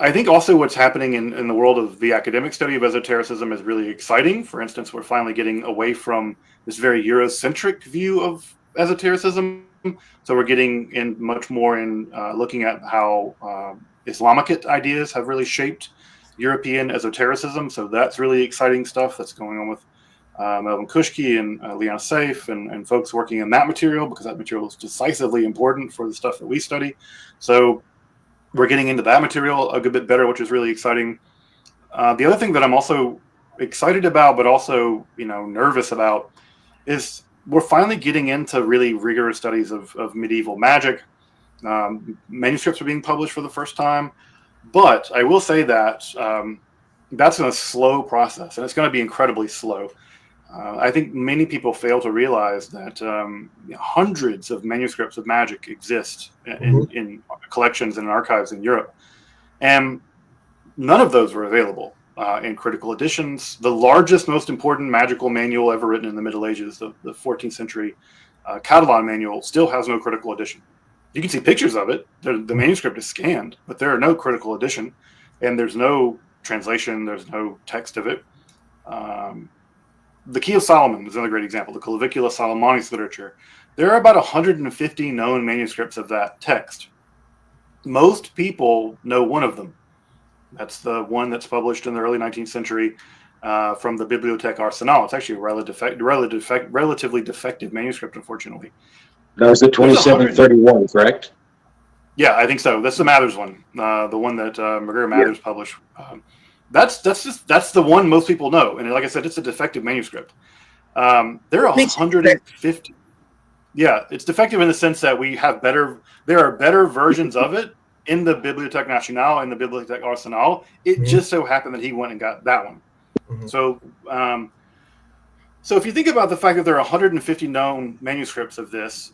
I think also what's happening in the world of the academic study of esotericism is really exciting. For instance, we're finally getting away from this very Eurocentric view of esotericism. So we're getting in much more in looking at how Islamic ideas have really shaped European esotericism. So that's really exciting stuff that's going on with Melvin Kushki and Leon Saif and folks working in that material, because that material is decisively important for the stuff that we study. So we're getting into that material a good bit better, which is really exciting. The other thing that I'm also excited about, but also nervous about, is we're finally getting into really rigorous studies of medieval magic. Manuscripts are being published for the first time, but I will say that that's a slow process, and it's going to be incredibly slow. I think many people fail to realize that hundreds of manuscripts of magic exist in collections and archives in Europe, and none of those were available in critical editions. The largest, most important magical manual ever written in the Middle Ages, the 14th century Catalan manual, still has no critical edition. You can see pictures of it. The manuscript is scanned, but there are no critical edition, and there's no translation. There's no text of it. The Key of Solomon is another great example, the Clavicula Salomonis literature. There are about 150 known manuscripts of that text. Most people know one of them. That's the one that's published in the early 19th century from the Bibliothèque Arsenal. It's actually a relatively defective manuscript, unfortunately. That was the 2731, correct? Yeah, I think so. That's the Mathers one, the one that McGregor Mathers published. That's the one most people know, and like I said, it's a defective manuscript. There are 150. Yeah, it's defective in the sense that there are better versions of it in the Bibliothèque Nationale and the Bibliothèque Arsenal. It just so happened that he went and got that one. Mm-hmm. So if you think about the fact that there are 150 known manuscripts of this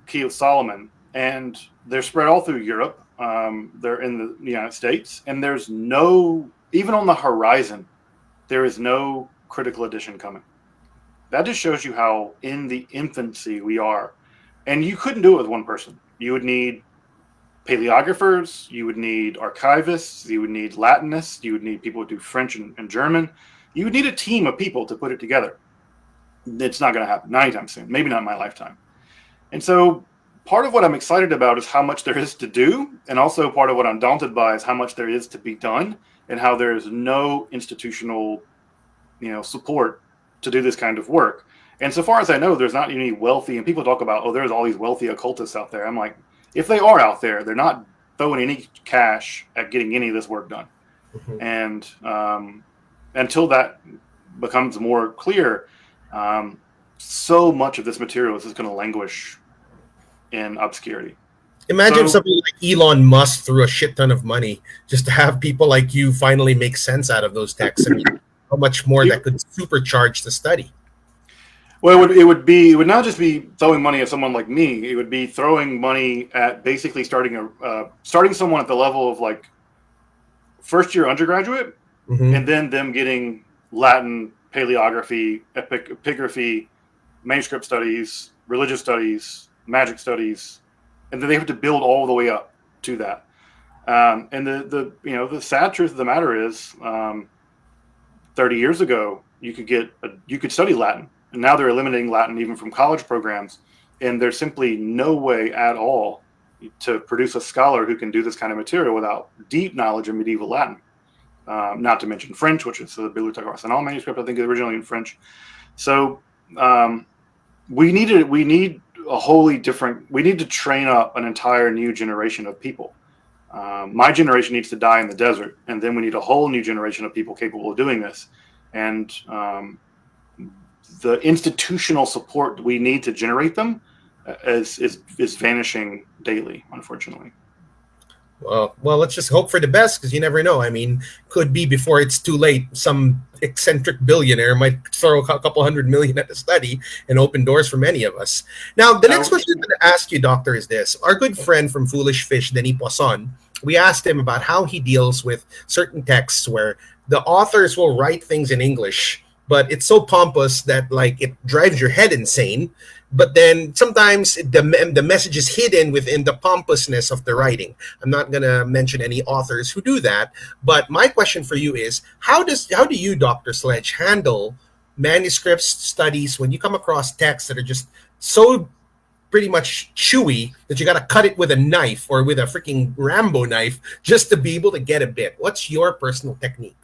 Key of Solomon, and they're spread all through Europe, they're in the United States, and there's no, even on the horizon, there is no critical edition coming. That just shows you how in the infancy we are. And you couldn't do it with one person. You would need paleographers, you would need archivists, you would need Latinists, you would need people who do French and German. You would need a team of people to put it together. It's not going to happen anytime soon, maybe not in my lifetime. And so part of what I'm excited about is how much there is to do, and also part of what I'm daunted by is how much there is to be done, and how there is no institutional, support to do this kind of work. And so far as I know, there's not any wealthy, and people talk about, there's all these wealthy occultists out there. I'm like, if they are out there, they're not throwing any cash at getting any of this work done. Mm-hmm. And until that becomes more clear, so much of this material is just going to languish in obscurity. Imagine if somebody like Elon Musk threw a shit ton of money just to have people like you finally make sense out of those texts, and how much more that could supercharge the study. Well, it would not just be throwing money at someone like me. It would be throwing money at basically starting someone at the level of like first year undergraduate, mm-hmm. and then them getting Latin, paleography, epigraphy, manuscript studies, religious studies, magic studies, and then they have to build all the way up to that. And the sad truth of the matter is, 30 years ago, you could study Latin, and now they're eliminating Latin even from college programs, and there's simply no way at all to produce a scholar who can do this kind of material without deep knowledge of medieval Latin. Not to mention French, which is the Bibliothèque Arsenal manuscript, I think, is originally in French. So we need a wholly different. We need to train up an entire new generation of people. My generation needs to die in the desert, and then we need a whole new generation of people capable of doing this. And the institutional support we need to generate them is vanishing daily, unfortunately. Well, let's just hope for the best, because you never know. I mean, could be before it's too late, some eccentric billionaire might throw a couple $100 million at the study and open doors for many of us. Now, the next question I'm going to ask you, Doctor, is this. Our good friend from Foolish Fish, Denis Poisson, we asked him about how he deals with certain texts where the authors will write things in English, but it's so pompous that, like, it drives your head insane. But then sometimes the message is hidden within the pompousness of the writing. I'm not going to mention any authors who do that. But my question for you is, how do you, Dr. Sledge, handle manuscripts studies when you come across texts that are just so pretty much chewy that you got to cut it with a knife or with a freaking Rambo knife just to be able to get a bit? What's your personal technique?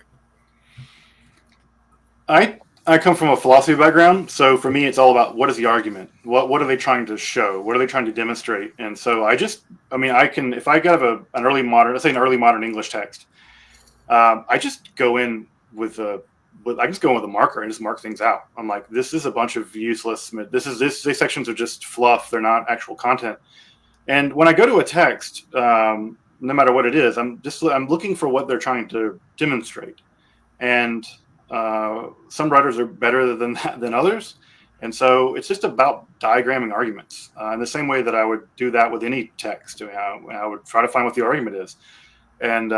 I come from a philosophy background, so for me, it's all about what is the argument? What are they trying to show? What are they trying to demonstrate? And so I can, if I have an early modern English text, I just go in with a marker and just mark things out. I'm like, this is a bunch of useless. These sections are just fluff. They're not actual content. And when I go to a text, no matter what it is, I'm looking for what they're trying to demonstrate. And some writers are better than others, and so it's just about diagramming arguments in the same way that I would do that with any text. I would try to find what the argument is, and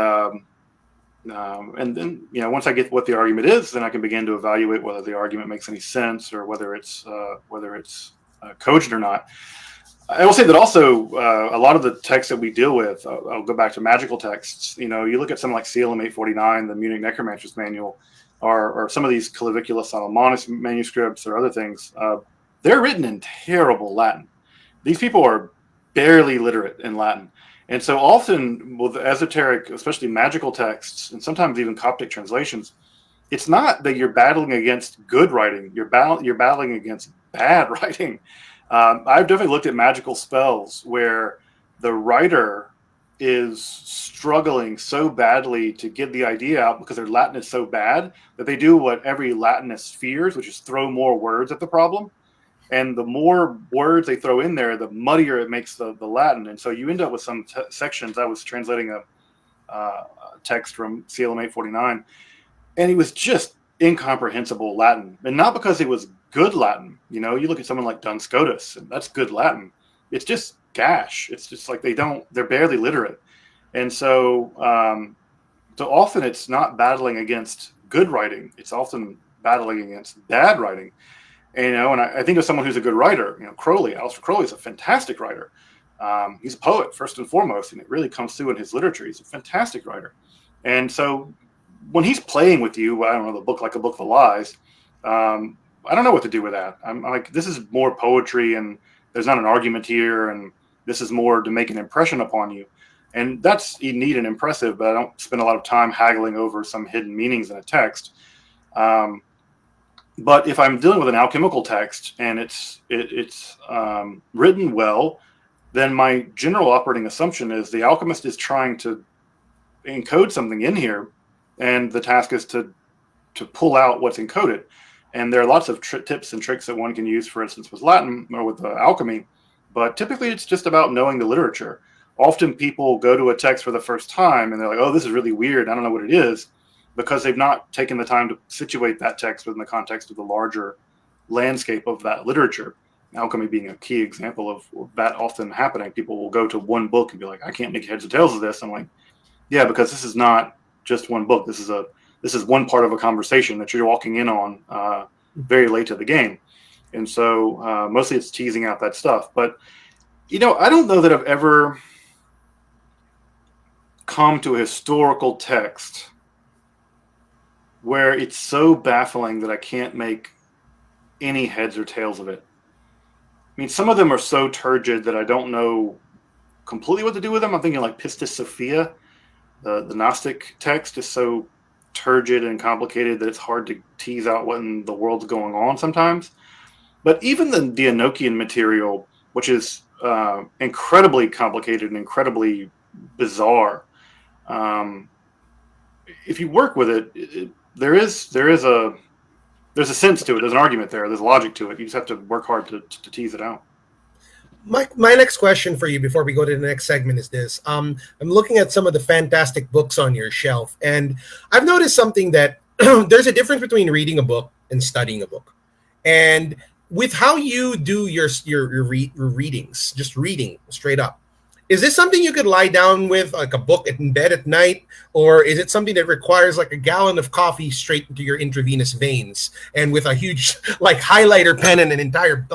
then once I get what the argument is, then I can begin to evaluate whether the argument makes any sense or whether it's cogent or not. I will say that also a lot of the texts that we deal with, I'll go back to magical texts. You look at something like Salem 849, the Munich Necromancer's Manual, or some of these Claviculus Salomonis manuscripts or other things. They're written in terrible Latin. These people are barely literate in Latin. And so often with esoteric, especially magical texts, and sometimes even Coptic translations, it's not that you're battling against good writing. You're battling against bad writing. I've definitely looked at magical spells where the writer is struggling so badly to get the idea out because their Latin is so bad that they do what every Latinist fears, which is throw more words at the problem. And the more words they throw in there, the muddier it makes the Latin. And so you end up with some sections. I was translating a text from Salem 849, and it was just incomprehensible Latin. And not because it was good Latin. You look at someone like Duns Scotus, and that's good Latin. It's just gash. It's just like they're barely literate. And so often it's not battling against good writing. It's often battling against bad writing. And I think of someone who's a good writer, Crowley. Aleister Crowley is a fantastic writer. He's a poet first and foremost, and it really comes through in his literature. He's a fantastic writer. And so when he's playing with you, I don't know, the book like a book of lies, I don't know what to do with that. I'm like, this is more poetry, and there's not an argument here, and this is more to make an impression upon you. And that's neat and impressive, but I don't spend a lot of time haggling over some hidden meanings in a text. But if I'm dealing with an alchemical text and it's written well, then my general operating assumption is the alchemist is trying to encode something in here, and the task is to pull out what's encoded. And there are lots of tips and tricks that one can use, for instance, with Latin or with alchemy. But typically it's just about knowing the literature. Often people go to a text for the first time and they're like, oh, this is really weird. I don't know what it is, because they've not taken the time to situate that text within the context of the larger landscape of that literature. Alchemy being a key example of that often happening. People will go to one book and be like, I can't make heads or tails of this. I'm like, yeah, because this is not just one book. This is one part of a conversation that you're walking in on very late to the game. And so mostly it's teasing out that stuff. But, I don't know that I've ever come to a historical text where it's so baffling that I can't make any heads or tails of it. I mean, some of them are so turgid that I don't know completely what to do with them. I'm thinking like Pistis Sophia, the Gnostic text, is so turgid and complicated that it's hard to tease out what in the world's going on sometimes. But even the Enochian material, which is incredibly complicated and incredibly bizarre, if you work with it, there's a sense to it. There's an argument there. There's logic to it. You just have to work hard to tease it out. My next question for you before we go to the next segment is this. I'm looking at some of the fantastic books on your shelf, and I've noticed something that there's a difference between reading a book and studying a book. And with how you do your readings, just reading straight up, is this something you could lie down with, like a book in bed at night? Or is it something that requires like a gallon of coffee straight into your intravenous veins and with a huge like highlighter pen and an entire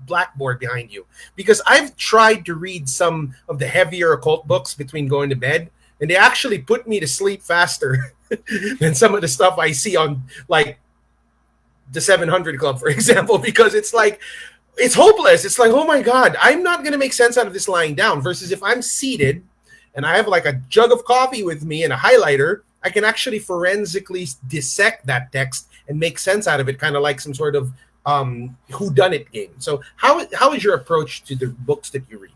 blackboard behind you? Because I've tried to read some of the heavier occult books between going to bed, and they actually put me to sleep faster than some of the stuff I see on like the 700 Club, for example, because it's like, it's hopeless. It's like, oh my God, I'm not going to make sense out of this lying down. Versus if I'm seated and I have like a jug of coffee with me and a highlighter, I can actually forensically dissect that text and make sense out of it, kind of like some sort of whodunit game. So how is your approach to the books that you read?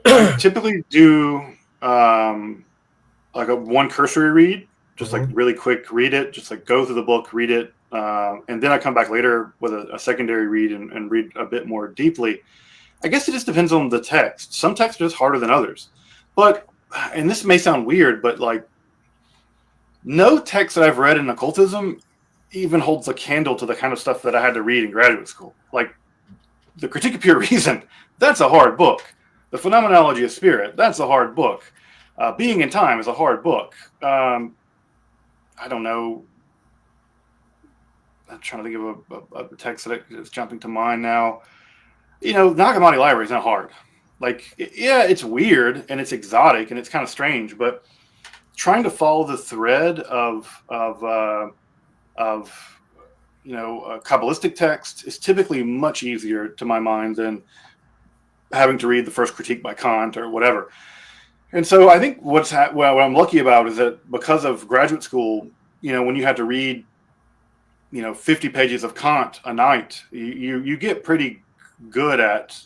I typically do like a one cursory read, just like really quick, read it, just like go through the book, read it, and then I come back later with a secondary read and read a bit more deeply. I guess it just depends on the text. Some texts are just harder than others. But, and this may sound weird, but like no text that I've read in occultism even holds a candle to the kind of stuff that I had to read in graduate school. Like the Critique of Pure Reason, that's a hard book. The Phenomenology of Spirit, that's a hard book. Being in Time is a hard book. I don't know. I'm trying to think of a text that is jumping to mind now. You know, Nag Hammadi Library is not hard. Like, yeah, it's weird and it's exotic and it's kind of strange, but trying to follow the thread of you know, a Kabbalistic text is typically much easier to my mind than having to read the first critique by Kant or whatever. And so I think what I'm lucky about is that because of graduate school, you know, when you had to read, you know, 50 pages of Kant a night, you get pretty good at,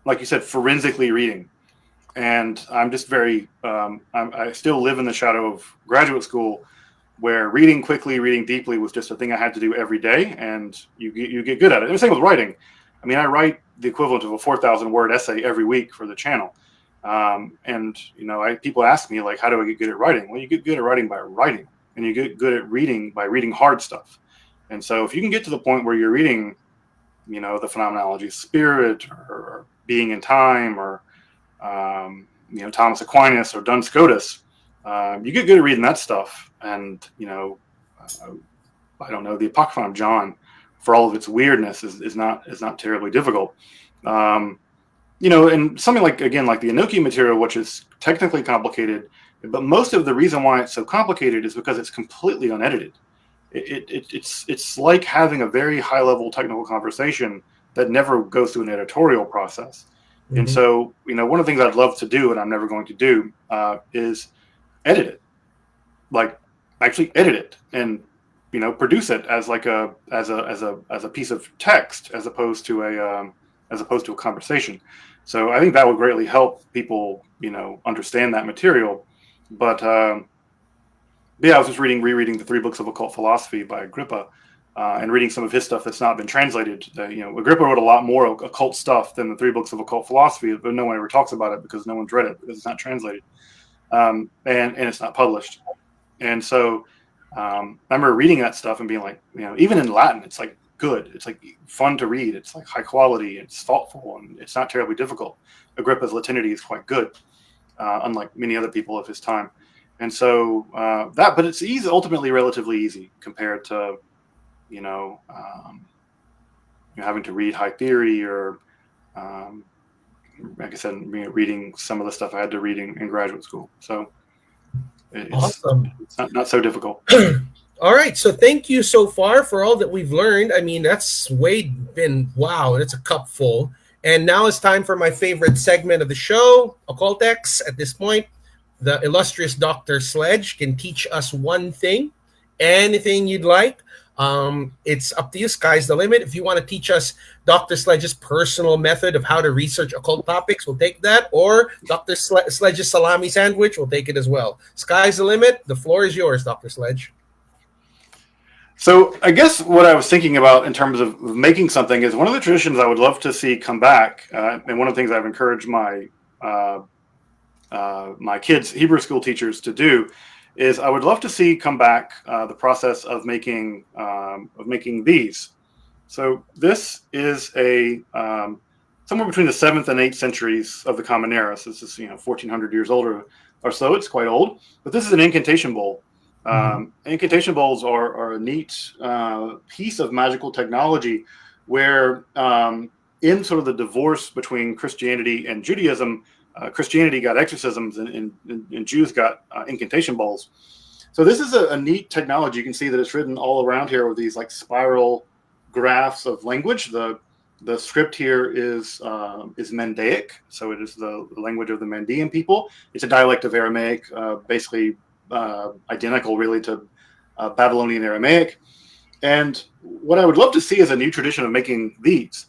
like you said, forensically reading. And I'm just very, I still live in the shadow of graduate school, where reading quickly, reading deeply was just a thing I had to do every day, and you get good at it. And the same with writing. I mean, I write the equivalent of a 4,000 word essay every week for the channel. And you know, people ask me like, how do I get good at writing? Well, you get good at writing by writing, and you get good at reading by reading hard stuff. And so if you can get to the point where you're reading, you know, the Phenomenology of Spirit or Being in Time or you know, Thomas Aquinas or Duns Scotus, you get good at reading that stuff. And you know, I don't know, the Apocryphon of John, for all of its weirdness, is not terribly difficult. You know, and something like, again, like the Enochian material, which is technically complicated, but most of the reason why it's so complicated is because it's completely unedited. It's like having a very high level technical conversation that never goes through an editorial process. Mm-hmm. And so, you know, one of the things I'd love to do, and I'm never going to do, is edit it, like actually edit it and, you know, produce it as like as a piece of text as opposed to a conversation. So I think that would greatly help people, you know, understand that material. But yeah, I was just rereading the 3 books of occult philosophy by Agrippa, and reading some of his stuff that's not been translated. You know, Agrippa wrote a lot more occult stuff than the 3 books of occult philosophy, but no one ever talks about it because no one's read it because it's not translated, and it's not published. And so I remember reading that stuff and being like, you know, even in Latin, it's like good. It's like fun to read. It's like high quality. It's thoughtful, and it's not terribly difficult. Agrippa's Latinity is quite good, unlike many other people of his time. And so but it's easy, ultimately relatively easy compared to, you know, having to read high theory or, like I said, reading some of the stuff I had to read in graduate school. So Awesome. It's not so difficult. All right. So thank you so far for all that we've learned. I mean, that's wow, that's a cup full. And now it's time for my favorite segment of the show, Occultex. At this point, the illustrious Dr. Sledge can teach us one thing, anything you'd like. It's up to you. Sky's the limit. If you want to teach us Dr. Sledge's personal method of how to research occult topics, we'll take that. Or Dr. Sledge's salami sandwich, we'll take it as well. Sky's the limit. The floor is yours, Dr. Sledge. So I guess what I was thinking about in terms of making something is one of the traditions I would love to see come back, and one of the things I've encouraged my my kids' Hebrew school teachers to do is I would love to see come back the process of making these. So this is a somewhere between the 7th and 8th centuries of the Common Era. So this is 1,400 years old or so. It's quite old, but this is an incantation bowl. Incantation bowls are a neat piece of magical technology where in sort of the divorce between Christianity and Judaism, Christianity got exorcisms and Jews got incantation bowls. So this is a neat technology. You can see that it's written all around here with these like spiral graphs of language. The script here is Mandaic, so it is the language of the Mandean people. It's a dialect of Aramaic, basically identical really to Babylonian Aramaic. And what I would love to see is a new tradition of making these.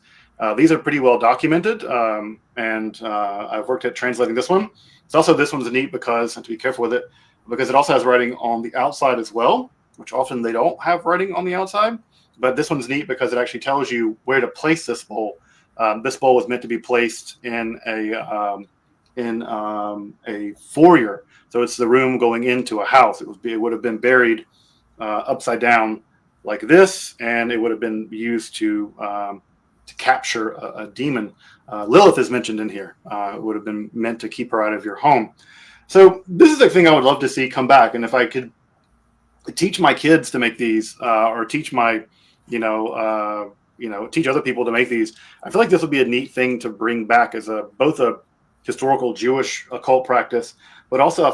These are pretty well documented, and I've worked at translating this one. It's also, this one's neat because, I have to be careful with it, because it also has writing on the outside as well, which often they don't have writing on the outside. But this one's neat because it actually tells you where to place this bowl. This bowl was meant to be placed in a foyer. So it's the room going into a house. It would have been buried upside down like this, and it would have been used to capture a demon. Lilith is mentioned in here. It would have been meant to keep her out of your home. So this is a thing I would love to see come back. And if I could teach my kids to make these, or teach my, teach other people to make these, I feel like this would be a neat thing to bring back as both a historical Jewish occult practice, but also I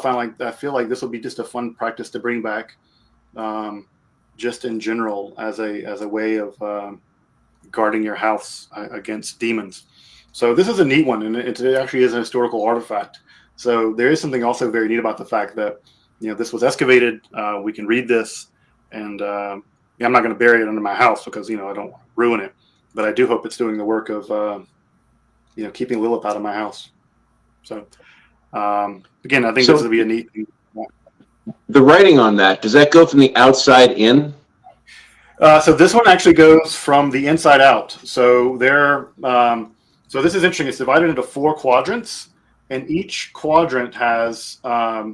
feel like this would be just a fun practice to bring back, just in general as a way of guarding your house against demons. So this is a neat one, and it actually is a historical artifact. So there is something also very neat about the fact that this was excavated. We can read this, and I'm not going to bury it under my house because I don't want to ruin it. But I do hope it's doing the work of keeping Lilith out of my house. So again, I think this would be a neat thing. The writing on that, does that go from the outside in? So this one actually goes from the inside out. So so this is interesting. It's divided into 4 quadrants, and each quadrant has a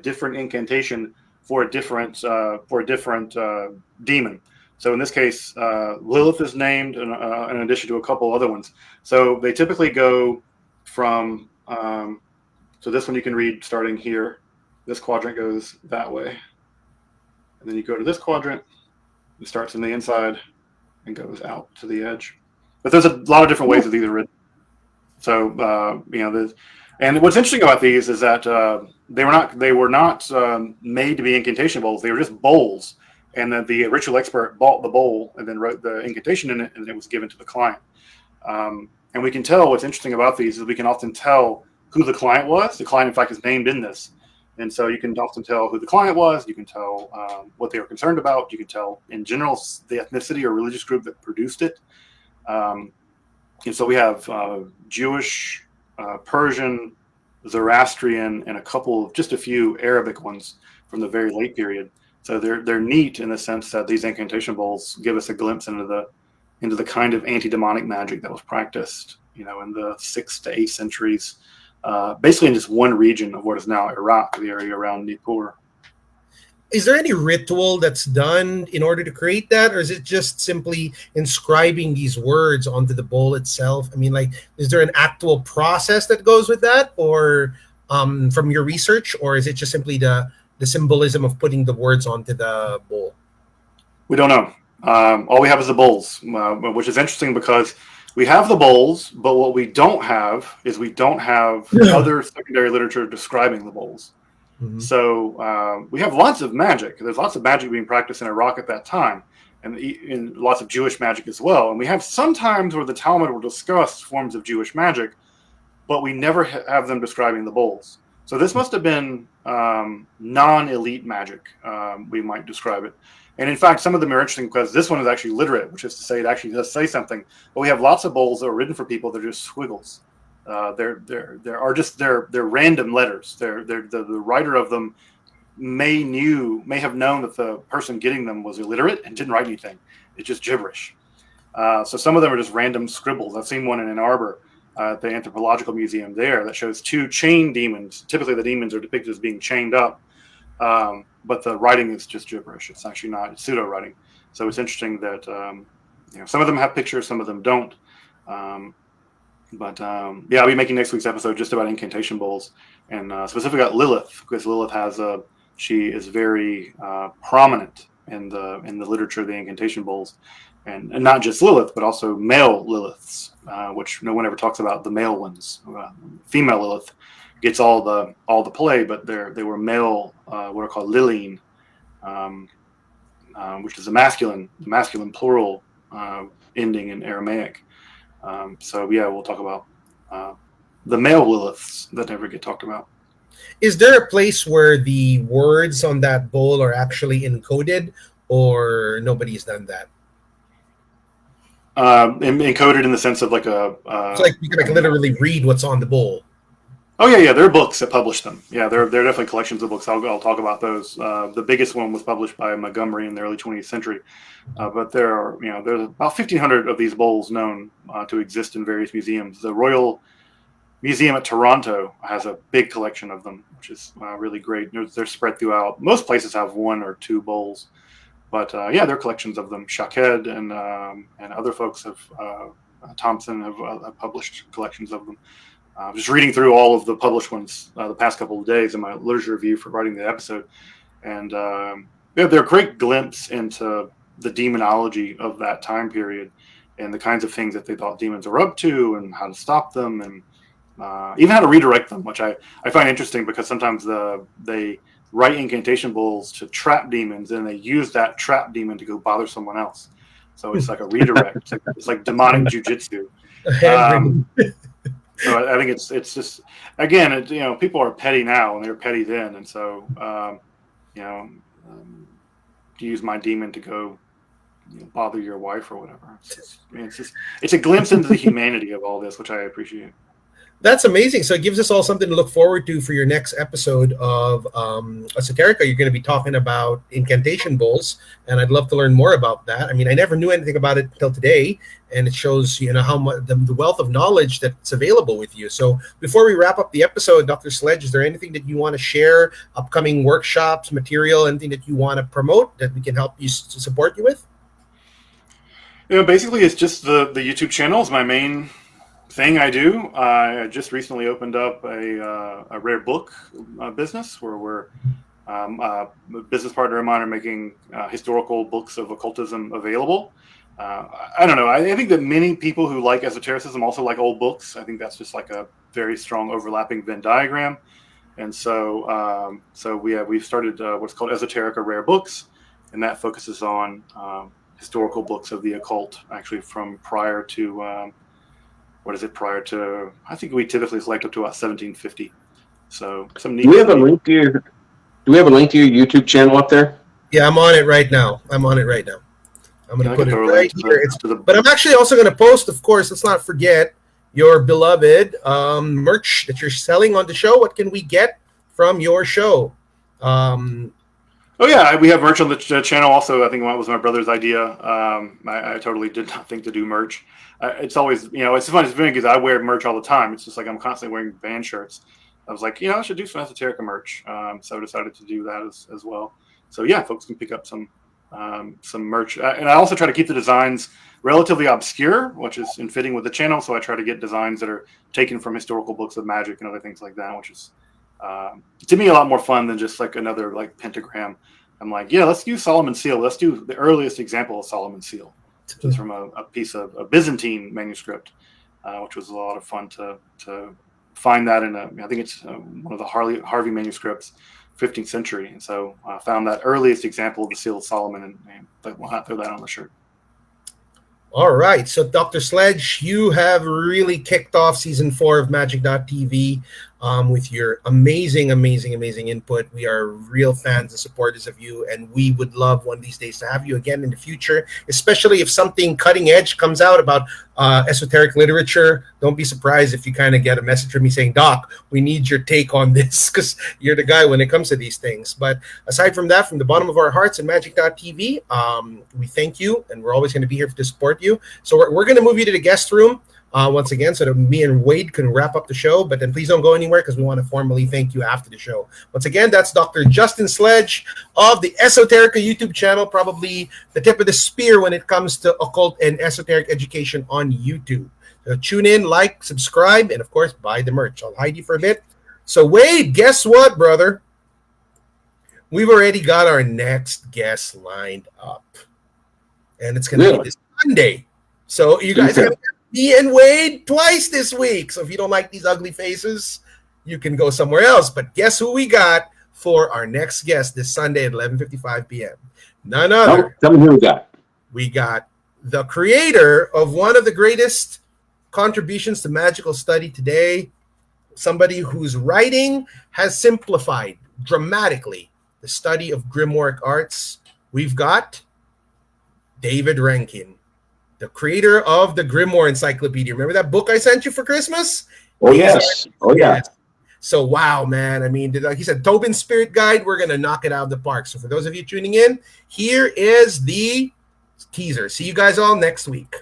different incantation for a different demon. So in this case, Lilith is named, in addition to a couple other ones. So they typically go from. So this one you can read starting here. This quadrant goes that way. And then you go to this quadrant, it starts on the inside and goes out to the edge. But there's a lot of different ways that these are written. So, and what's interesting about these is that they were not made to be incantation bowls. They were just bowls. And then the ritual expert bought the bowl and then wrote the incantation in it, and it was given to the client. And we can tell what's interesting about these is we can often tell who the client was. The client, in fact, is named in this. And so you can often tell who the client was. You can tell what they were concerned about. You can tell, in general, the ethnicity or religious group that produced it. And so we have Jewish, Persian, Zoroastrian, and just a few Arabic ones from the very late period. So they're neat in the sense that these incantation bowls give us a glimpse into the kind of anti-demonic magic that was practiced, in the 6th to 8th centuries. Basically in just one region of what is now Iraq, the area around Nippur. Is there any ritual that's done in order to create that, or is it just simply inscribing these words onto the bowl itself? I mean, is there an actual process that goes with that, or from your research, or is it just simply the symbolism of putting the words onto the bowl? We don't know. All we have is the bowls, which is interesting because We have the bowls, but what we don't have is other secondary literature describing the bowls. Mhm. So we have lots of magic. There's lots of magic being practiced in Iraq at that time, and in lots of Jewish magic as well. And we have some times where the Talmud will discuss forms of Jewish magic, but we never have them describing the bowls. So this must have been non-elite magic, we might describe it. And in fact, some of them are interesting because this one is actually literate, which is to say it actually does say something. But we have lots of bowls that are written for people that are just squiggles. They're random letters. The writer of them may have known that the person getting them was illiterate and didn't write anything. It's just gibberish. So some of them are just random scribbles. I've seen one in Ann Arbor at the Anthropological Museum there that shows 2 chained demons. Typically, the demons are depicted as being chained up, but the writing is just gibberish. It's actually not. It's pseudo writing. So it's interesting that some of them have pictures, some of them don't. But I'll be making next week's episode just about incantation bowls, and specifically about Lilith, because Lilith she is very prominent in the literature of the incantation bowls, and not just Lilith, but also male Liliths, which no one ever talks about. The male ones, female Lilith gets all the play, but they were male, what are called Liline, which is the masculine plural ending in Aramaic. We'll talk about the male Liliths that never get talked about. Is there a place where the words on that bowl are actually encoded, or nobody's done that? Encoded in the sense of like a. It's like you can literally read what's on the bowl. Oh yeah. There are books that publish them. Yeah, there are definitely collections of books. I'll talk about those. The biggest one was published by Montgomery in the early 20th century, but there's about 1,500 of these bowls known to exist in various museums. The Royal Museum at Toronto has a big collection of them, which is really great. They're spread throughout. Most places have 1 or 2 bowls, but there are collections of them. Shaked and other folks Thompson have published collections of them. Just reading through all of the published ones the past couple of days in my literature review for writing the episode, and they're a great glimpse into the demonology of that time period and the kinds of things that they thought demons were up to and how to stop them, and even how to redirect them, which I find interesting because sometimes they write incantation bowls to trap demons, and they use that trap demon to go bother someone else. So it's like a redirect. It's like demonic jujitsu. So I think it's just, again, people are petty now and they were petty then, and so to use my demon to go bother your wife or whatever. It's a glimpse into the humanity of all this, which I appreciate. That's amazing. So it gives us all something to look forward to for your next episode of Esoterica. You're going to be talking about incantation bowls, and I'd love to learn more about that. I mean, I never knew anything about it until today, and it shows how much the wealth of knowledge that's available with you. So before we wrap up the episode, Dr. Sledge, is there anything that you want to share, upcoming workshops, material, anything that you want to promote that we can help you to support you with? Basically, it's just the YouTube channel is my main thing I do. I just recently opened up a rare book business where we're a business partner of mine are making historical books of occultism available. I don't know. I think that many people who like esotericism also like old books. I think that's just like a very strong overlapping Venn diagram. And so we've started what's called Esoterica Rare Books, and that focuses on historical books of the occult, actually from prior to I think we typically collect up to about 1750. So some neat. Do we have a link to your YouTube channel up there? Yeah, I'm on it right now. I'm going to put it right here. But I'm actually also going to post, of course, let's not forget your beloved merch that you're selling on the show. What can we get from your show? Oh yeah, we have merch on the channel. Also, I think that was my brother's idea. I totally did not think to do merch. It's always, it's funny because I wear merch all the time. It's just like I'm constantly wearing band shirts. I was like, I should do some Esoterica merch. So I decided to do that as well. So yeah, folks can pick up some merch. And I also try to keep the designs relatively obscure, which is in fitting with the channel. So I try to get designs that are taken from historical books of magic and other things like that, which is to me a lot more fun than just like another like pentagram. I'm like, yeah, let's use Solomon's seal. Let's do the earliest example of Solomon's seal. which is from a piece of a Byzantine manuscript, which was a lot of fun to find that in I think it's one of the Harvey manuscripts, 15th century. And so I found that earliest example of the Seal of Solomon, and we'll have to throw that on the shirt. All right. So, Dr. Sledge, you have really kicked off season 4 of Magic.tv with your amazing input. We are real fans and supporters of you, and we would love one of these days to have you again in the future, especially if something cutting edge comes out about esoteric literature. Don't be surprised if you kind of get a message from me saying, Doc, we need your take on this, because you're the guy when it comes to these things. But aside from that, from the bottom of our hearts and Magic.tv, we thank you, and we're always going to be here to support you. So we're going to move you to the guest room once again, so that me and Wade can wrap up the show. But then please don't go anywhere, because we want to formally thank you after the show. Once again, that's Dr. Justin Sledge of the Esoterica YouTube channel, probably the tip of the spear when it comes to occult and esoteric education on YouTube. So tune in, like, subscribe, and of course, buy the merch. I'll hide you for a bit. So Wade, guess what, brother? We've already got our next guest lined up, and it's going to be this Sunday. So you guys are going to get me and Wade twice this week. So if you don't like these ugly faces, you can go somewhere else. But guess who we got for our next guest this Sunday at 11:55 p.m.? None other. Tell me who we got. We got the creator of one of the greatest contributions to magical study today, somebody whose writing has simplified dramatically the study of grimoire arts. We've got David Rankin, the creator of the Grimoire Encyclopedia. Remember that book I sent you for Christmas? Oh, yes. Oh, yeah. So, wow, man. I mean, like he said, Tobin's Spirit Guide, we're going to knock it out of the park. So for those of you tuning in, here is the teaser. See you guys all next week.